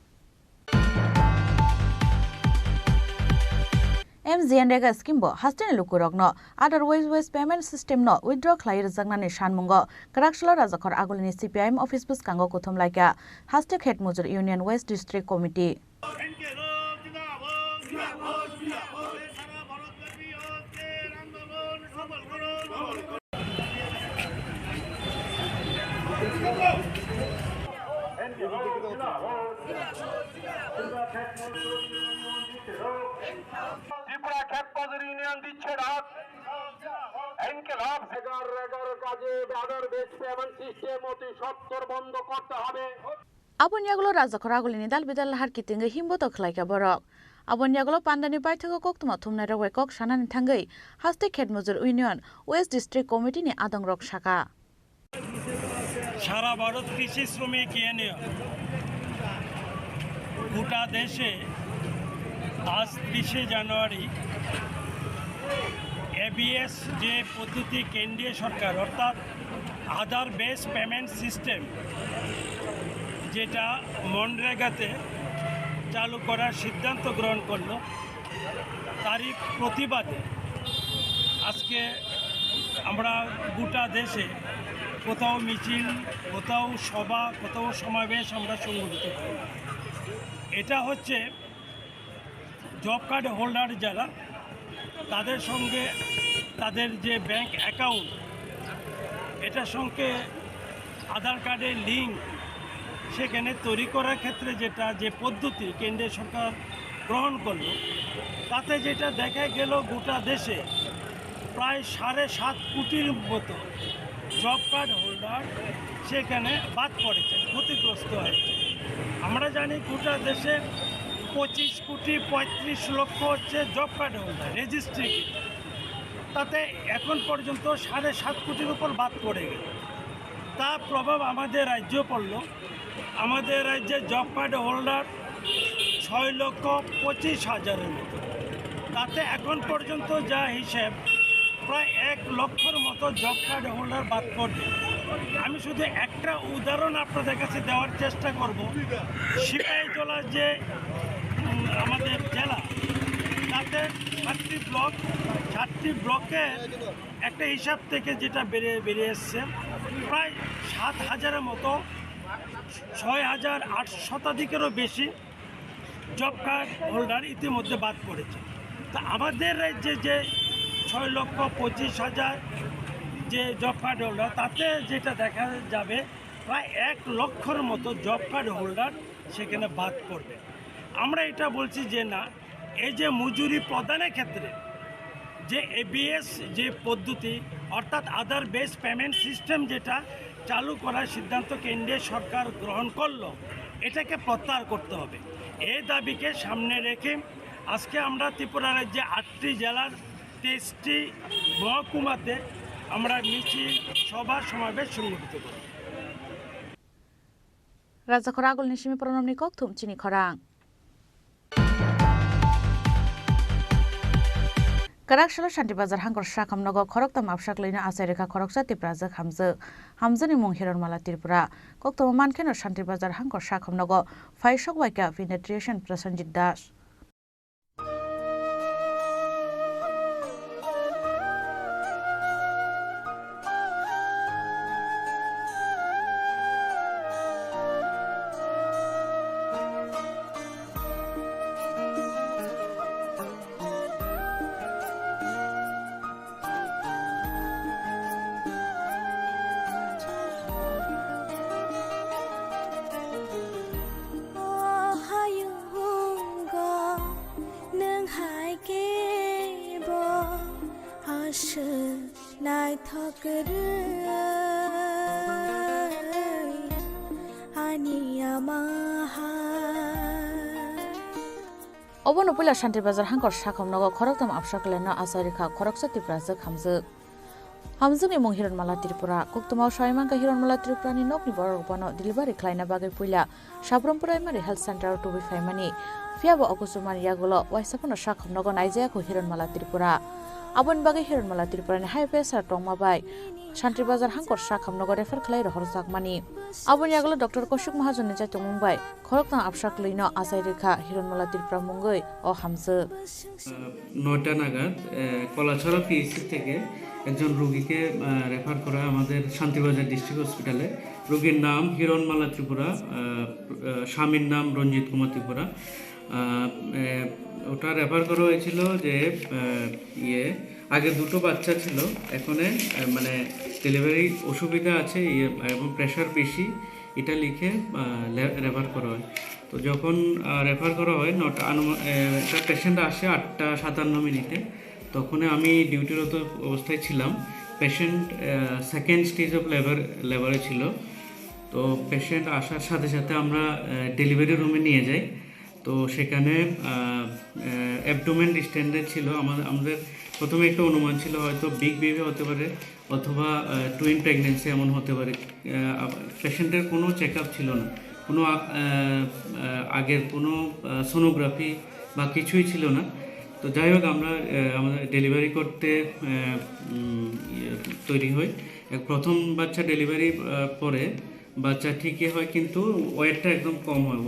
[SPEAKER 5] MZNREGA scheme bo hastene lukurok no otherwise payment system no withdraw khlai rajaknani shanmungo Karakshalo Raja Khorang ni CPIM office bus kango kothom laika hashtag head mujur Union West District Committee
[SPEAKER 23] Tripura খেত মজুর union দিচ্ছে রাত এনকেলাব কাজে আদার base payment system অতি সত্তর বন্ধ করতে হবে
[SPEAKER 5] Abonyagulo Raja Khorang ni dal bidal har kitinga himbo to khlaika borok Abonyagulo pandani paithako koktuma thumna rawai kok sanani thangai hashtag head mujur Union West District Committee ni adangrok shaka
[SPEAKER 4] সারা ভারত কৃষি শ্রমিক union গোটা দেশে আজ 30 জানুয়ারি ABS যে পদ্ধতি কেন্দ্রীয় সরকার অর্থাৎ আধার base payment system যেটা মনরেগাতে চালু করার সিদ্ধান্ত গ্রহণ করলো তারই প্রতিবাদে আজকে আমরা গোটা দেশে কোথাও মিছিল কোথাও সভা কোথাও সমাবেশ আমরা সংগঠিত করি এটা হচ্ছে জব কার্ড হোল্ডার যারা তাদের সঙ্গে তাদের যে ব্যাংক অ্যাকাউন্ট এটার সঙ্গে আধার কার্ডের লিঙ্ক সেখানে তৈরি করার ক্ষেত্রে যে পদ্ধতি কেন্দ্রীয় সরকার গ্রহণ করলো তাতে যেটা দেখা গেল গোটা দেশে প্রায় 7.5 কোটির মতো জব কার্ড হোল্ডার সেখানে বাদ পড়েছে ক্ষতিগ্রস্ত হয়েছে আমরা জানি গোটা দেশে 25 কোটি 35 লক্ষ হচ্ছে জব কার্ড হোল্ডার রেজিস্ট্রি তাতে এখন পর্যন্ত 7.5 কোটির উপর বাদ পড়ে গেল তার প্রভাব আমাদের রাজ্যে পড়ল আমাদের রাজ্যে জব কার্ড হোল্ডার 6,25,000-এর মতো তাতে এখন পর্যন্ত যা হিসেব প্রায় 1 লক্ষর মতো জব কার্ড হোল্ডার বাদ পড়বে আমি শুধু একটা উদাহরণ আপনাদের কাছে দেওয়ার চেষ্টা করব সিপাহীজলা যে আমাদের জেলা তাতে 7টি ব্লকে একটা হিসাব থেকে যেটা বেরিয়ে এসছে প্রায় 7,000-এর মতো 6,800-শতাধিকেরও বেশি জব কার্ড হোল্ডার ইতিমধ্যে বাদ পড়েছে তা আমাদের রাজ্যে যে 6,25,000 যে জব কার্ড হোল্ডার তাতে যেটা দেখা যাবে প্রায় 1 লক্ষর মতো জব কার্ড হোল্ডার সেখানে বাদ পড়বে আমরা এটা বলছি যে না এই যে মজুরি প্রদানের ক্ষেত্রে যে এবিএস যে পদ্ধতি অর্থাৎ আধার বেস পেমেন্ট সিস্টেম যেটা চালু করার সিদ্ধান্ত কেন্দ্রীয় সরকার গ্রহণ করলো এটাকে প্রত্যাহার করতে হবে এই দাবিকে সামনে রেখে আজকে আমরা ত্রিপুরা রাজ্যে 8টি জেলার 23টি মহকুমাতে আমরা মিছিল সভা সমাবেশ সংগঠিত করি
[SPEAKER 5] Raja Khorang ni simi pornom ni kok thum Chini Khorang Karakshalo Shanti Bazar Hangkor Shakamnogo Khoroktam Abshak Leina Asarika Khoroksa Tiprazak Hamzani Mung Hiranmala Tripura Koktom Mankeno Shanti Bazar Hangkor Shakamnogo Faishok Waika Penetration Prasanjit Das Obon Upila Shanti Bazar Hangkor Shakamnogo Khoroktam Abshak Leina Asarika Khoroksa Tiprazak Hamzani Mung Hiranmala Tripura Koktomao Shaimanga Hiranmala Tripura ni nokni borokpano delivery klaina bagai puila Sabrom Primary Health Center to be Faimani Fiaba Okusumani Yagulo Waisapano Shakamnogo Naizaya ko Hiranmala Tripura Abon bagai Hiranmala Tripura ni highway sar tongmabai Shantri Bazar Hangkor Shakhamnagar refer khlai rohor sakmani Abon yaglo Dr. Koshuk Mahajan ni jai tongmbai khorokna abshak lino asai rekha Hiranmala Tripura mungoi o hamse
[SPEAKER 6] 9টা নাগাদ Kalachhara PHC থেকে একজন রোগীকে refer করা আমাদের Shantibazar district হসপিটালে। রোগীর নাম হিরণমালা ত্রিপুরা, স্বামীর নাম রঞ্জিত কুমার ত্রিপুরা। ওটা রেফার করা হয়েছিল যে আগে দুটো বাচ্চা ছিল, এখন মানে ডেলিভারি অসুবিধা আছে এবং প্রেশার বেশি, এটা লিখে রেফার করা হয়। তো যখন রেফার করা হয় একটা পেশেন্ট আসে 8:57 তখন আমি ডিউটিরত অবস্থায় ছিলাম। পেশেন্ট সেকেন্ড স্টেজ অফ লেবারে ছিল। তো পেশেন্ট আসার সাথে সাথে আমরা ডেলিভারি রুমে নিয়ে যাই। তো সেখানে অ্যাবডোমেন ডিস্টেন্ডেড ছিল। আমাদের প্রথমে একটা অনুমান ছিল হয়তো বিগ বেবি হতে পারে অথবা টুইন প্রেগনেন্সি এমন হতে পারে। পেশেন্টের কোনো চেক আপ ছিল না, কোনো আগের কোনো সোনোগ্রাফি বা কিছুই ছিল না। তো যাই হোক আমরা আমাদের ডেলিভারি করতে তৈরি হই। প্রথম বাচ্চা ডেলিভারি পরে বাচ্চা ঠিকই হয়, কিন্তু ওয়েটটা একদম কম হয়।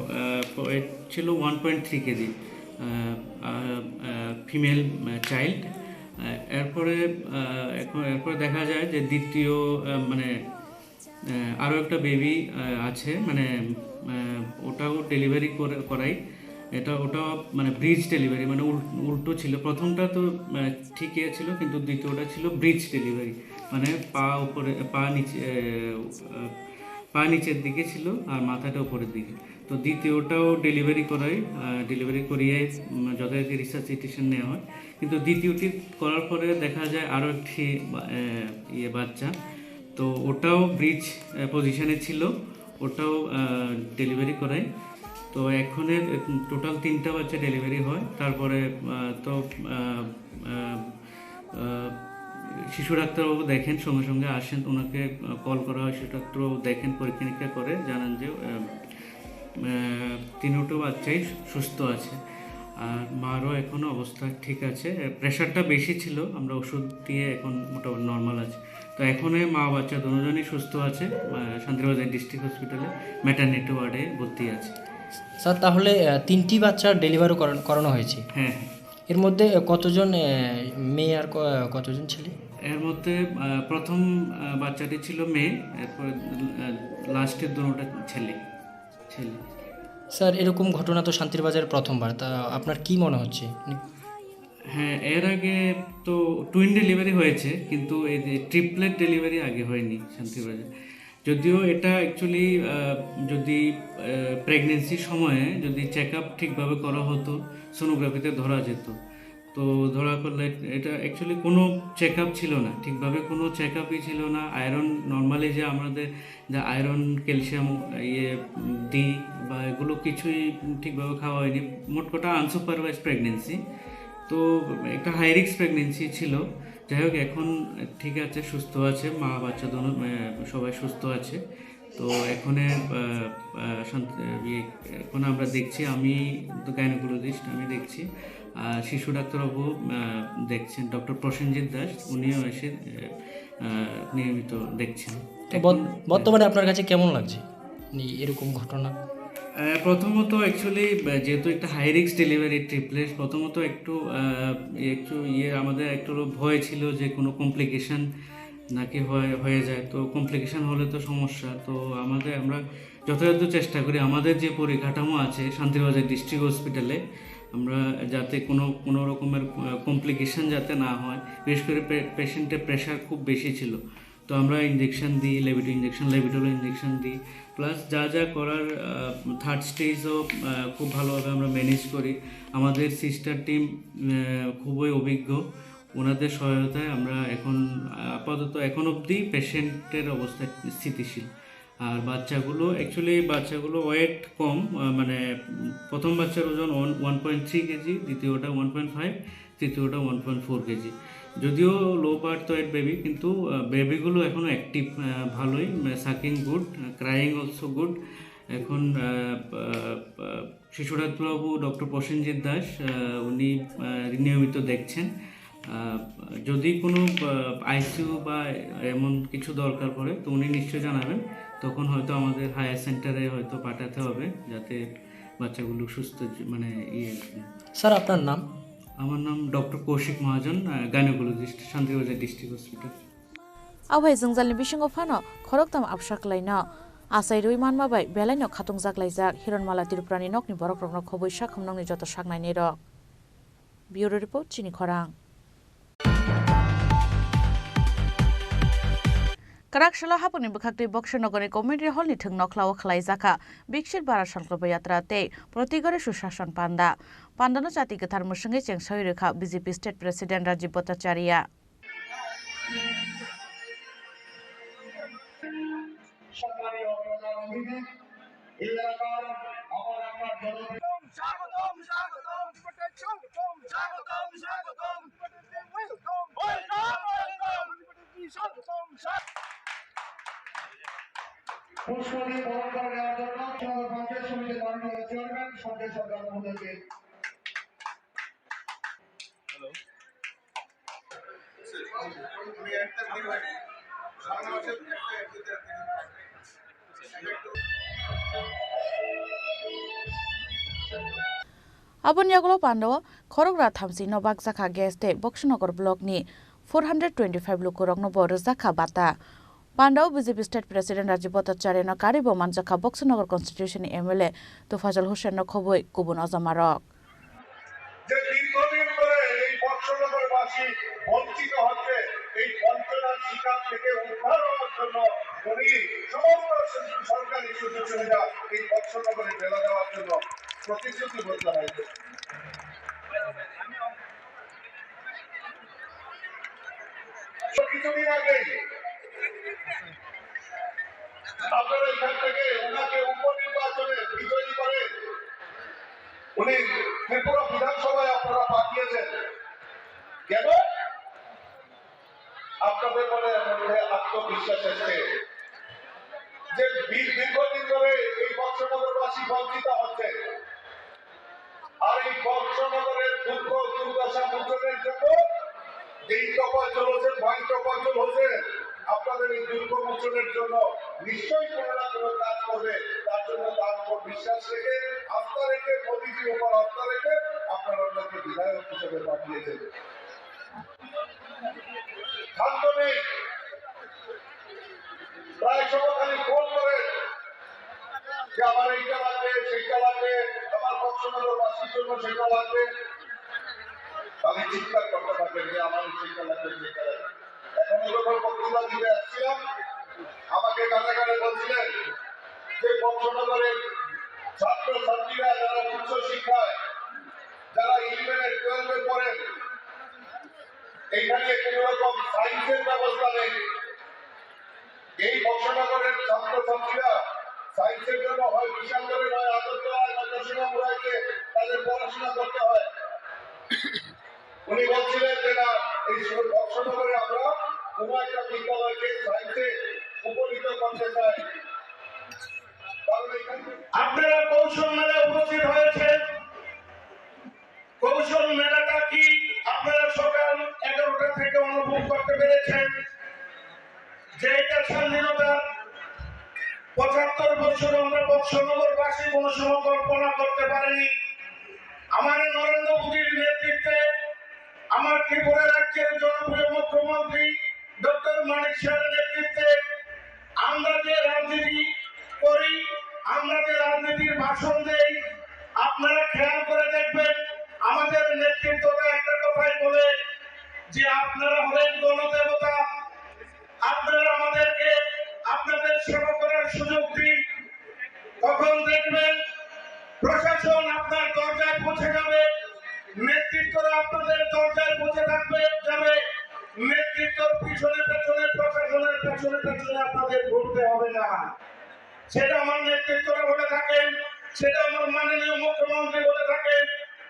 [SPEAKER 6] ওয়েট ছিল 1.3 কেজি ফিমেল চাইল্ড। এরপরে দেখা যায় যে দ্বিতীয় মানে আরও একটা বেবি আছে, মানে ওটাও ডেলিভারি করাই। ওটাও মানে ব্রিজ ডেলিভারি, মানে উল্টো ছিল। প্রথমটা তো ঠিকই ছিল, কিন্তু দ্বিতীয়টা ছিল ব্রিজ ডেলিভারি, মানে পা নিচের দিকে ছিল আর মাথাটা উপরের দিকে। তো দ্বিতীয়টাও ডেলিভারি করিয়ে যথারীতি রিসাসিটেশন নেওয়া হয়। কিন্তু দ্বিতীয়টি করার পরে দেখা যায় আরও একটি বাচ্চা, তো ওটাও ব্রিজ পজিশনে ছিল, ওটাও ডেলিভারি করাই। তো এখন টোটাল 3টা বাচ্চা ডেলিভারি হয়। তারপরে তো শিশু ডাক্তারবাবু দেখেন, সঙ্গে সঙ্গে আসেন, ওনাকে কল করা হয়, শিশু ডাক্তারবাবু দেখেন, পরীক্ষা নিরীক্ষা করে জানান যে 3টো বাচ্চাই সুস্থ আছে আর মারও এখনও অবস্থা ঠিক আছে। প্রেশারটা বেশি ছিল, আমরা ওষুধ দিয়ে এখন মোটামুটি নর্মাল আছে। তো এখন মা বাচ্চা দুজনই সুস্থ আছে, শান্তিবাজার ডিস্ট্রিক্ট হসপিটালে ম্যাটারনিটি ওয়ার্ডে ভর্তি আছে।
[SPEAKER 7] স্যার, তাহলে 3টি বাচ্চার ডেলিভারি করানো হয়েছে?
[SPEAKER 6] হ্যাঁ।
[SPEAKER 7] এর মধ্যে কতজন মেয়ে আর কতজন ছেলে?
[SPEAKER 6] এর মধ্যে প্রথম বাচ্চাটি ছিল মেয়ে, এরপরে লাস্টের দুটোটা ছেলে।
[SPEAKER 7] স্যার, এরকম ঘটনা তো শান্তিবাজারে প্রথমবার, তা আপনার কি মনে হচ্ছে?
[SPEAKER 6] হ্যাঁ, এর আগে তো টুইন ডেলিভারি হয়েছে, কিন্তু এই যে ট্রিপলেট ডেলিভারি আগে হয়নি শান্তিবাজার। যদিও এটা অ্যাকচুয়ালি যদি প্রেগনেন্সির সময়ে যদি চেক আপ ঠিকভাবে করা হতো, সোনোগ্রাফিতে ধরা যেত। তো ধরা করলে এটা অ্যাকচুয়ালি কোনো চেক আপ ছিল না, ঠিকভাবে কোনো চেক আপই ছিল না। আয়রন নর্মালি যে আমাদের যা আয়রন ক্যালসিয়াম দিই বা এগুলো কিছুই ঠিকভাবে খাওয়া হয়নি। মোট কথা আনসুপারভাইজ প্রেগনেন্সি, তো একটা হাই রিস্ক প্রেগনেন্সি ছিল। যাই হোক, এখন ঠিক আছে, সুস্থ আছে, মা বাচ্চা সবাই সুস্থ আছে। তো এখন আমরা দেখছি, আমি তো গাইনোকোলজিস্ট, আমি দেখছি, শিশু ডাক্তারবাবু দেখছেন, ডক্টর প্রসেনজিৎ দাস, উনিও এসে নিয়মিত দেখছেন।
[SPEAKER 7] বর্তমানে আপনার কাছে কেমন লাগছে এরকম ঘটনা?
[SPEAKER 6] প্রথমত অ্যাকচুয়ালি যেহেতু একটা হাই রিস্ক ডেলিভারি ট্রিপলেট, প্রথমত একটু আমাদের একটু ভয় ছিল যে কোনো কমপ্লিকেশান নাকি হয়ে যায়। তো কমপ্লিকেশান হলে তো সমস্যা। তো আমরা যথাযথ চেষ্টা করি, আমাদের যে পরিকাঠামো আছে শান্তিবাজার ডিস্ট্রিক্ট হসপিটালে, আমরা যাতে কোনো রকমের কমপ্লিকেশান যাতে না হয়। বিশেষ করে পেশেন্টের প্রেশার খুব বেশি ছিল, তো আমরা ইঞ্জেকশন দিই, লেবিটোল ইঞ্জেকশন দিই, প্লাস যা করার থার্ড স্টেজও খুব ভালোভাবে আমরা ম্যানেজ করি। আমাদের সিস্টার টিম খুবই অভিজ্ঞ, ওনাদের সহায়তায় আমরা আপাতত এখন অবধি পেশেন্টের অবস্থা স্থিতিশীল। আর বাচ্চাগুলো ওয়েট কম, মানে প্রথম বাচ্চার ওজন 1.3 কেজি, দ্বিতীয়টা 1.5, তৃতীয়টা 1.4 কেজি। যদিও লো বার্থ ওয়েট বেবি, কিন্তু বেবিগুলো এখনও অ্যাক্টিভ, ভালোই, sucking good, crying also good. এখন শিশু ডাক্তারবাবু ডক্টর প্রসেনজিৎ দাস, উনি নিয়মিত দেখছেন। যদি কোনো আইসিইউ বা এমন কিছু দরকার পড়ে তো উনি নিশ্চয়ই জানাবেন, তখন হয়তো আমাদের হায়ার সেন্টারে হয়তো পাঠাতে হবে যাতে বাচ্চাগুলো সুস্থ মানে
[SPEAKER 7] স্যার আপনার নাম?
[SPEAKER 6] আমার নাম ডক্টর কৌশিক মহাজন, গাইনোকোলজিস্ট, শান্তিবাজার ডিস্ট্রিক্ট হসপিটাল।
[SPEAKER 5] আবহাই जोंजालनि बिसिङाव फानो खरकताम आबसाख्लायनो आसाय रुइ मानमाबाय बेलायनो खाथुंजाख्लायजाक हिरनमाला त्रिपुरानि नकनि बर'फोरनो खबै साखोमनांनि जत सागनायनि रक। ब्युरो रिपोर्ट चिनी खरां। Karakshalo hapuni bukakti Bokshanogori Community Hall ni thungnokhlaw khlaijaka bikshir bara sanklaba yatra te protigore sushashan panda pandano jati gathar musungi chengsoi rekha BJP State President Rajiv Bhattacharya
[SPEAKER 23] পুষ্পদি বরণ করে নেওয়ার জন্য পঞ্চায়েত সমিতির মাননীয় চেয়ারম্যান সঞ্জয় সরকার মহোদয়কে
[SPEAKER 5] Abon yaglo pando khorogra thamsi no bakjaka gas te Bokshanogor block ni 425 lukurok no borjaka bata Pandau BJP State President Rajiv Bhattacharya no karibo manjaka Bokshanogor Constitution MLA Tofazal Hussain no khoboi kubun azamarok
[SPEAKER 23] যে দীর্ঘদিন ধরে এই বক্সনগরবাসী বঞ্চিত হচ্ছে এই বঞ্চনার শিকার থেকে উদ্ধার হওয়ার জন্য উনি সমস্ত সরকারি সুযোগ সুবিধা এই বক্সনগরে ফেলে দেওয়ার জন্য প্রতিশ্রুতিবদ্ধ হয়েছে। কিছুদিন আগে আপনারা এখান থেকে ওনাকে উপনির্বাচনে বিজয়ী করে উনি ত্রিপুরা বিধানসভায় আপনারা পাঠিয়েছেন কেন? আপনাদের মনে আত্মবিশ্বাস এসছে যে দীর্ঘদিন ধরে এই বক্সনগরবাসী বঞ্চিত হচ্ছে আর এই বক্সনগরের দুঃখ দুর্দশা মোচনের জন্য এই তপজল হোসেন ভাই তপজল হোসেন আপনাদের এই দুঃখ মোচনের জন্য নিশ্চয়ই কোনো না কোনো কাজ করবে, তার জন্য তার উপর বিশ্বাস রেখে আস্থা রেখে মোদীজির উপর আস্থা রেখে আপনারা ওনাকে বিধায়ক হিসেবে পাঠিয়েছেন। শান্ত নেই, প্রায় সময় খালি ফোন করে যে আমার এইটা লাগবে সেইটা লাগবে, আমার বক্সনগরবাসীর জন্য সেটা লাগবে, আমি চিৎকার করতে পারবেন যে আমার সেইটা লাগবে সেইটা লাগবে। এখন যখন বক্তৃতা দিতে আসছিলাম আমাকে গানে গানে বলছিলেন যে বক্সনগরের ছাত্র ছাত্রীরা যারা উচ্চ শিক্ষায় যারা 11 12 পড়েন এইখানে কোনো রকম সায়েন্সের ব্যবস্থা নেই। এই বক্সনগরের ছাত্র ছাত্রীরা সায়েন্সের জন্য হয় বিশাল করে নয় আগরতলায় নয় দক্ষিণামুড়াইতে তাদের পড়াশোনা করতে হয়। উনি বলছিলেন যে না এই বক্সনগরে আমরা কোনো একটা বিদ্যালয়কে সায়েন্সে উপনীত করতে চাই। আপনারা কৌশল মেলায় উপস্থিত হয়েছেন। কৌশল মেলাটা কি আপনারা সকাল 11টা থেকে অনুভব করতে পেরেছেন যে এটা স্বাধীনতার 75 বছর আমরা বক্সনগরবাসী কোনো সময় কল্পনা করতে পারিনি। আমাদের নরেন্দ্র মোদীর নেতৃত্বে আমার ত্রিপুরা রাজ্যের জনপ্রিয় মুখ্যমন্ত্রী ডক্টর মানিক সাহের নেতৃত্বে আমরা যে রাজনীতি করি, আমরা যে রাজনীতির ভাষণ দেই, আপনারা খেয়াল করে দেখবেন আমাদের নেতৃত্বটা একটা কথাই বলে যে আপনারা হলেন গণদেবতা, আপনারা আমাদেরকে আপনাদের সেবা করার সুযোগ দিন। তখন দেখবেন প্রশাসন আপনার দরজায় পৌঁছে যাবে, নেতৃত্বরা আপনাদের দরজায় পৌঁছে যাবে, নেতৃত্বর পিছনে পেছনে প্রশাসনের পেছনে পেছনে আপনাদের ঘুরতে হবে না। সেটা আমার নেতৃত্বরা বলে থাকেন, সেটা আমার মাননীয় মুখ্যমন্ত্রী বলে থাকেন,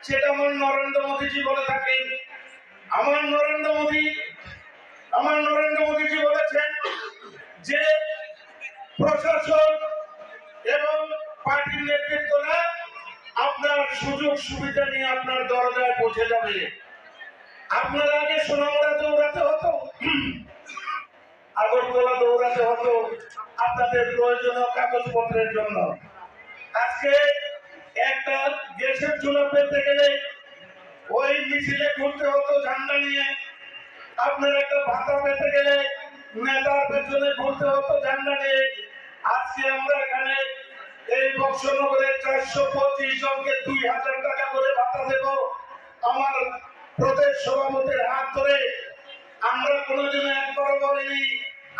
[SPEAKER 23] সেটা আমার নরেন্দ্র মোদীজি বলে থাকেন। আমার নরেন্দ্র মোদীজি বলেছেন যে প্রশাসন এবং পার্টির নেতৃত্বরা আপনার সুযোগ সুবিধা নিয়ে আপনার দরজায় পৌঁছে যাবে। আপনারা আগে সোনামুড়া দৌড়াতে হতো, আগরতলা দৌড়াতে হতো আপনাদের প্রয়োজনীয় কাগজপত্রের জন্য। আজকে একটা গ্যাসের চুলা পেতে গেলে ওই মিছিলে ঘুরতে হতো ঝান্ডা নিয়ে, আপনার একটা ভাতা পেতে গেলে নেতার পেছনে ঘুরতে হতো ঝান্ডা নিয়ে। আজকে আমরা এখানে এই বক্সনগরে 425 জনকে 2000 টাকা করে ভাতা দেব আমার প্রদেশ সভাপতির হাত ধরে। আমরা কোনোদিনও একবারও বলিনি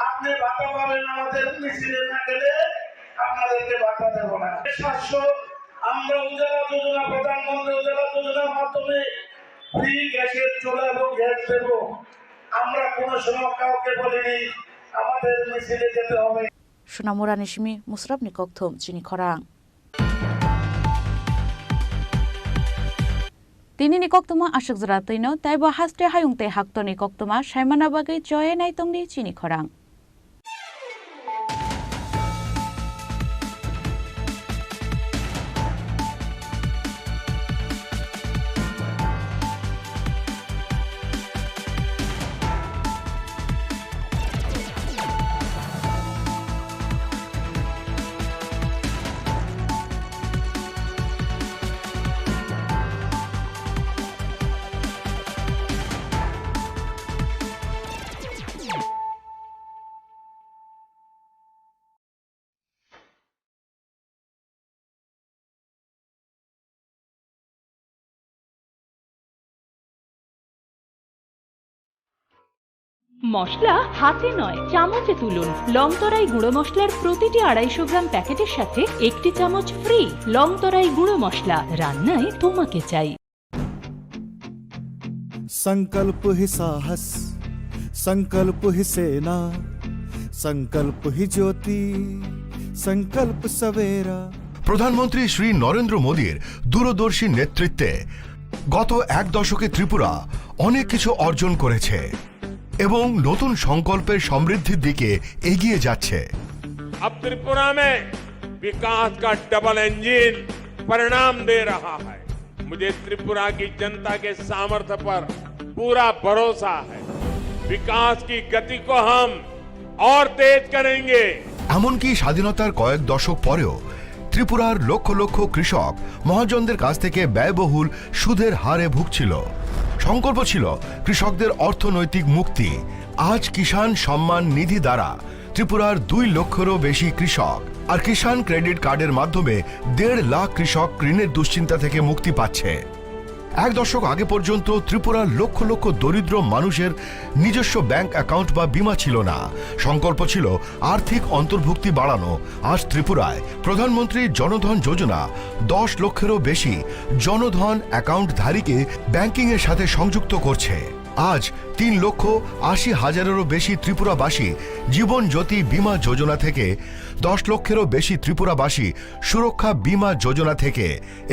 [SPEAKER 23] আপনি ভাতা পাবেন আমাদের মিছিলে না গেলে আপনাদেরকে ভাতা দেব না। 700 আমরা উজালা যোজনা, প্রধানমন্ত্রী উজালা যোজনার মাধ্যমে ফ্রি গ্যাসের চুলা এবং গ্যাস দেব। আমরা কোনো সময় কাউকে বলিনি আমাদের মিছিলে যেতে হবে।
[SPEAKER 5] Sunamura Nishimi, Musrab Nikokthum, Chini Khorang. Tini Nikoktuma Ashok Zratino, Taiba Haste Hayungte Hakto Nikoktuma, Shaimana Bagay Joy Naitongdi, Chini Khorang.
[SPEAKER 9] মশলা হাতে নয় চামচে তুলুন। লংতরাই গুঁড়ো মশলার প্রতিটি 250 গ্রাম প্যাকেটের সাথে 1টি চামচ ফ্রি। লংতরাই গুঁড়ো মশলা, রান্নায় তোমাকে চাই।
[SPEAKER 21] संकल्प ही साहस, संकल्प ही सेना, संकल्प ही ज्योति, संकल्प सवेरा।
[SPEAKER 20] প্রধানমন্ত্রী শ্রী নরেন্দ্র মোদীর দূরদর্শী নেতৃত্বে গত 1 দশকে ত্রিপুরা অনেক কিছু অর্জন করেছে এবং নতুন সংকল্পের সমৃদ্ধির দিকে এগিয়ে যাচ্ছে।
[SPEAKER 10] अब त्रिपुरा में विकास का डबल इंजन परिणाम दे रहा है। मुझे त्रिपुरा की जनता के सामर्थ्य पर पूरा भरोसा है। विकास की गति को हम और तेज करेंगे।
[SPEAKER 20] এমনকি স্বাধীনতার কয়েক দশক পরেও ত্রিপুরার লক্ষ লক্ষ কৃষক মহাজনদের কাছ থেকে ব্যয়বহুল সুদের হারে ভুগছিল। সংকল্প ছিল কৃষকদের অর্থনৈতিক মুক্তি। আজ কিষাণ সম্মান নিধি দ্বারা ত্রিপুরার 2 লক্ষেরও বেশি কৃষক আর কিষাণ ক্রেডিট কার্ডের মাধ্যমে 1.5 লাখ কৃষক ঋণের দুশ্চিন্তা থেকে মুক্তি পাচ্ছে। 1 দশক আগে পর্যন্ত ত্রিপুরার লক্ষ লক্ষ দরিদ্র মানুষের নিজস্ব ব্যাংক অ্যাকাউন্ট বা বীমা ছিল না। সংকল্প ছিল আর্থিক অন্তর্ভুক্তি বাড়ানো। আজ ত্রিপুরায় প্রধানমন্ত্রী জনধন যোজনা 10 লক্ষেরও বেশি জনধন অ্যাকাউন্টধারীকে ব্যাংকিংয়ের সাথে সংযুক্ত করছে। আজ 3,80,000-এরও বেশি ত্রিপুরাবাসী জীবন জ্যোতি বীমা যোজনা থেকে, 10 লক্ষেরও বেশি ত্রিপুরাবাসী সুরক্ষা বীমা যোজনা থেকে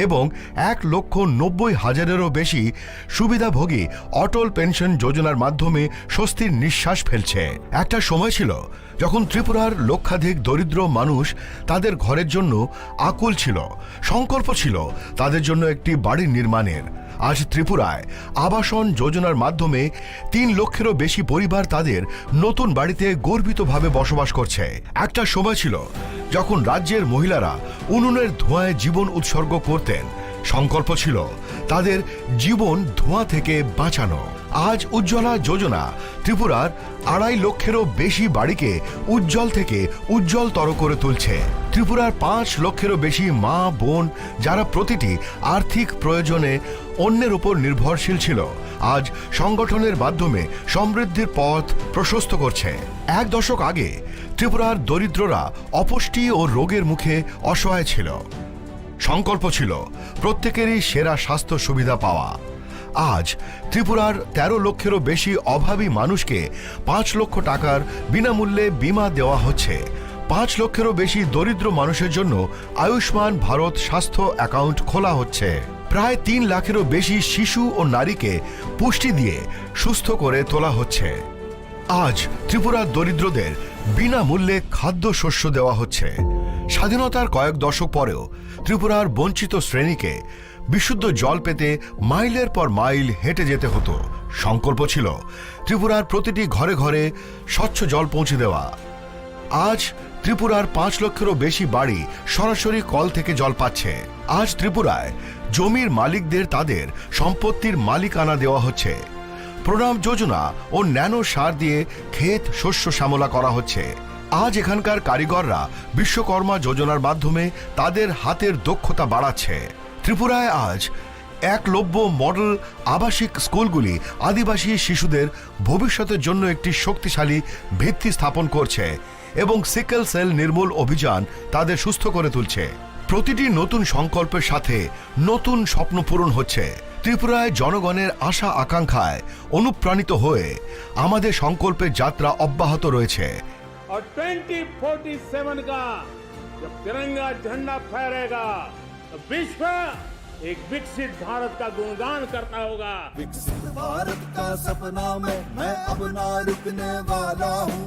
[SPEAKER 20] এবং 1,90,000-এরও বেশি সুবিধাভোগী অটল পেনশন যোজনার মাধ্যমে স্বস্তির নিঃশ্বাস ফেলছে। একটা সময় ছিল যখন ত্রিপুরার লক্ষাধিক দরিদ্র মানুষ তাদের ঘরের জন্য আকুল ছিল। সংকল্প ছিল তাদের জন্য একটি বাড়ি নির্মাণের। আজ ত্রিপুরায় আবাসন যোজনার মাধ্যমে 3 লক্ষেরও বেশি পরিবার তাদের নতুন বাড়িতে গর্বিতভাবে বসবাস করছে। একটা সময় ছিল যখন রাজ্যের মহিলারা উনুনের ধোঁয়ায় জীবন উৎসর্গ করতেন। সংকল্প ছিল তাদের জীবন ধোঁয়া থেকে বাঁচানো। আজ উজ্জ্বলা যোজনা ত্রিপুরার 2.5 লক্ষেরও বেশি বাড়িকে উজ্জ্বল থেকে উজ্জ্বলতর করে তুলছে। ত্রিপুরার 5 লক্ষেরও বেশি মা বোন যারা প্রতিটি আর্থিক প্রয়োজনে অন্যের উপর নির্ভরশীল ছিল, আজ সংগঠনের মাধ্যমে সমৃদ্ধির পথ প্রশস্ত করছে। 1 দশক আগে ত্রিপুরার দরিদ্ররা অপুষ্টি ও রোগের মুখে অসহায় ছিল। সংকল্প ছিল প্রত্যেকেরই সেরা স্বাস্থ্য সুবিধা পাওয়া। আজ ত্রিপুরার 13 লক্ষেরও বেশি অভাবী মানুষকে 5 লক্ষ টাকার বিনামূল্যে বীমা দেওয়া হচ্ছে। 5 লক্ষেরও বেশি দরিদ্র মানুষের জন্য আয়ুষ্মান ভারত স্বাস্থ্য অ্যাকাউন্ট খোলা হচ্ছে। প্রায় 3 লাখেরও বেশি শিশু ও নারীকে পুষ্টি দিয়ে সুস্থ করে তোলা হচ্ছে। আজ ত্রিপুরার দরিদ্রদের বিনামূল্যে খাদ্যশস্য দেওয়া হচ্ছে। স্বাধীনতার কয়েক দশক পরেও ত্রিপুরার বঞ্চিত শ্রেণীকে বিশুদ্ধ জল পেতে মাইলের পর মাইল হেঁটে যেতে হতো। সংকল্প ছিল ত্রিপুরার প্রতিটি ঘরে ঘরে স্বচ্ছ জল পৌঁছে দেওয়া। আজ ত্রিপুরার 5 লক্ষেরও বেশি বাড়ি সরাসরি কল থেকে জল পাচ্ছে। আজ ত্রিপুরায় জমির মালিকদের তাদের সম্পত্তির মালিকানা দেওয়া হচ্ছে। প্রণাম যোজনা ও ন্যানো সার দিয়ে ক্ষেত শস্য শ্যামলা করা হচ্ছে। আজ এখানকার কারিগররা বিশ্বকর্মা যোজনার মাধ্যমে তাদের হাতের দক্ষতা বাড়াচ্ছে। ত্রিপুরায় আজ একলব্য মডেল আবাসিক স্কুলগুলি আদিবাসী শিশুদের ভবিষ্যতের জন্য একটি শক্তিশালী ভিত্তি স্থাপন করছে এবং সিকেল সেল নির্মূল অভিযান তাদের সুস্থ করে তুলছে। প্রতিটি নতুন সংকল্পের সাথে নতুন স্বপ্ন পূরণ হচ্ছে। ত্রিপুরায় জনগণের আশা আকাঙ্ক্ষায় অনুপ্রাণিত হয়ে আমাদের সংকল্পের যাত্রা অব্যাহত রয়েছে।
[SPEAKER 10] और 2047 का जब तिरंगा झंडा फहरेगा तो विश्व एक विकसित भारत का गुणगान करता होगा।
[SPEAKER 21] विकसित भारत का सपना में मैं अब ना रुकने वाला हूँ।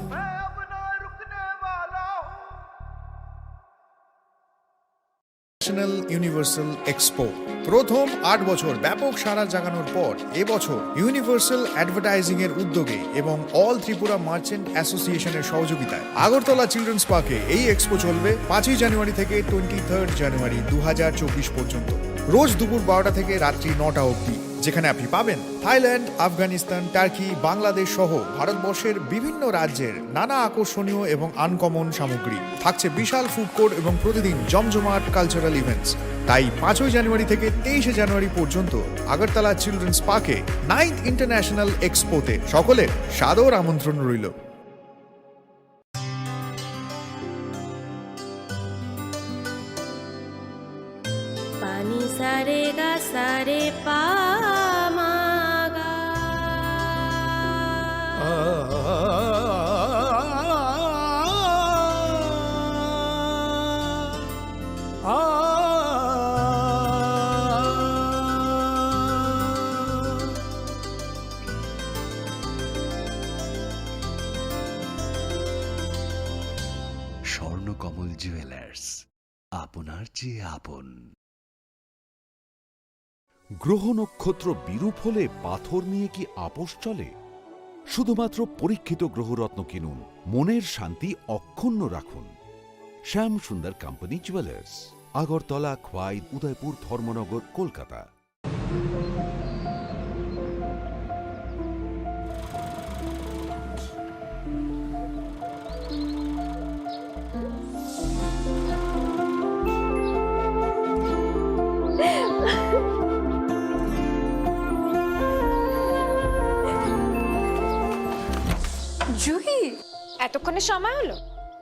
[SPEAKER 21] ন্যাশনাল ইউনিভার্সাল এক্সপো প্রথম 8 বছর ব্যাপক সাড়া জাগানোর পর এবছর ইউনিভার্সাল অ্যাডভার্টাইজিং এর উদ্যোগে এবং অল ত্রিপুরা মার্চেন্ট অ্যাসোসিয়েশনের সহযোগিতায় আগরতলা চিলড্রেন্স পার্কে এই এক্সপো চলবে 5ই জানুয়ারি থেকে 23 জানুয়ারি 2024 পর্যন্ত। রোজ দুপুর 12টা থেকে রাত্রি 9টা অবধি, যেখানে আপনি পাবেন থাইল্যান্ড, আফগানিস্তান, টার্কি, বাংলাদেশ সহ ভারতবর্ষের বিভিন্ন রাজ্যের নানা আকর্ষণীয় এবং আনকমন সামগ্রী। থাকছে বিশাল ফুড কোর্ট এবং প্রতিদিন জমজমাট কালচারাল ইভেন্টস। তাই 5ই জানুয়ারি থেকে 23 জানুয়ারি পর্যন্ত আগরতলা চিলড্রেন্স পার্কে 9th ইন্টারন্যাশনাল এক্সপোতে সকলের সাদর আমন্ত্রণ রইল।
[SPEAKER 11] पानी सारे गा सारे पामागा
[SPEAKER 12] স্বর্ণকমল জুয়েলার্স, আপনার চেয়ে আপন।
[SPEAKER 13] গ্রহ নক্ষত্র বিরূপ হলে পাথর নিয়ে কি আপোষ চলে? শুধুমাত্র পরীক্ষিত গ্রহরত্ন কিনুন, মনের শান্তি অক্ষুণ্ণ রাখুন। শ্যাম সুন্দর কোম্পানি জুয়েলার্স, আগরতলা, খোয়াই, উদয়পুর, ধর্মনগর, কলকাতা।
[SPEAKER 15] জুহি, এতক্ষণে সময় হলো?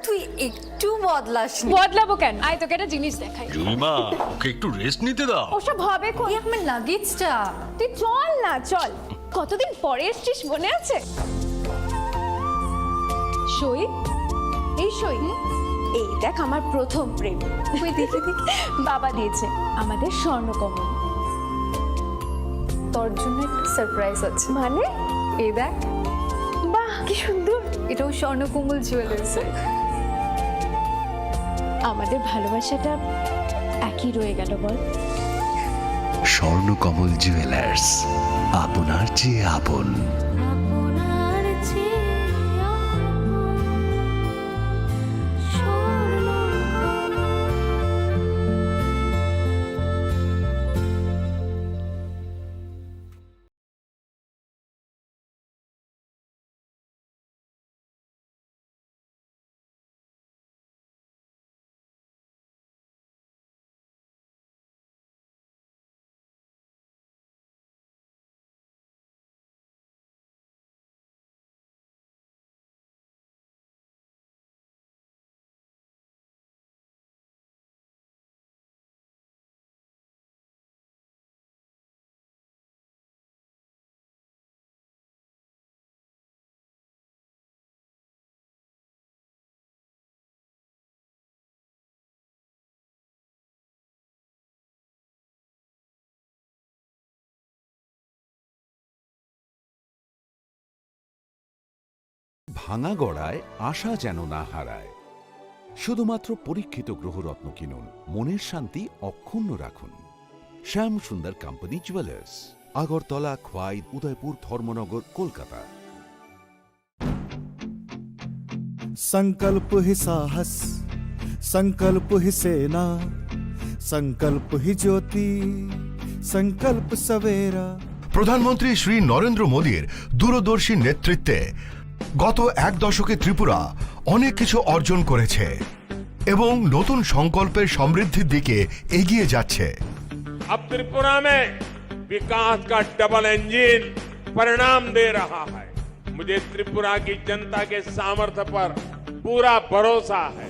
[SPEAKER 15] তুই একটু বদলাস। বদলাবো কেন? আয় তোকে একটা জিনিস দেখাই।
[SPEAKER 25] জুইমা, ওকে একটু রেস্ট নিতে দাও।
[SPEAKER 15] ওসব হবে কোন? আমার লাগেজটা। তুই চল না, চল। কতদিন পরে এসেছিস, মনে আছে? সই, এই সই, এই দেখ আমার প্রথম প্রেম। তুই দেখে দেখ, বাবা দিয়েছে আমাদের স্বর্ণকমল। তোর জন্য একটা সারপ্রাইজ আছে। মানে? এই দেখ। বাহ, কি সুন্দর। এটাও স্বর্ণকমল জুয়েলার্সে। আমাদের ভালোবাসাটা একই রয়ে গেল, বল।
[SPEAKER 12] স্বর্ণকমল জুয়েলার্স, আপনার চেয়ে আপন।
[SPEAKER 13] ভাঙা গড়ায় আশা যেন না হারায়। শুধুমাত্র পরীক্ষিত গ্রহরত্ন কিনুন, মনের শান্তি অক্ষুণ্ণ রাখুন। শ্যাম সুন্দর কোম্পানি জুয়েলার্স, আগরতলা, খোয়াই, উদয়পুর, ধর্মনগর, কলকাতা।
[SPEAKER 14] संकल्प ही साहस, संकल्प ही सेना, संकल्प ही ज्योति, संकल्प सवेरा।
[SPEAKER 20] প্রধানমন্ত্রী শ্রী নরেন্দ্র মোদীর দূরদর্শী নেতৃত্বে গত এক দশকে ত্রিপুরা অনেক কিছু অর্জন করেছে এবং নতুন সংকল্পের সমৃদ্ধির দিকে এগিয়ে যাচ্ছে।
[SPEAKER 10] अब त्रिपुरा में विकास का डबल इंजन परिणाम दे रहा है। मुझे त्रिपुरा की जनता के सामर्थ्य पर पूरा भरोसा है।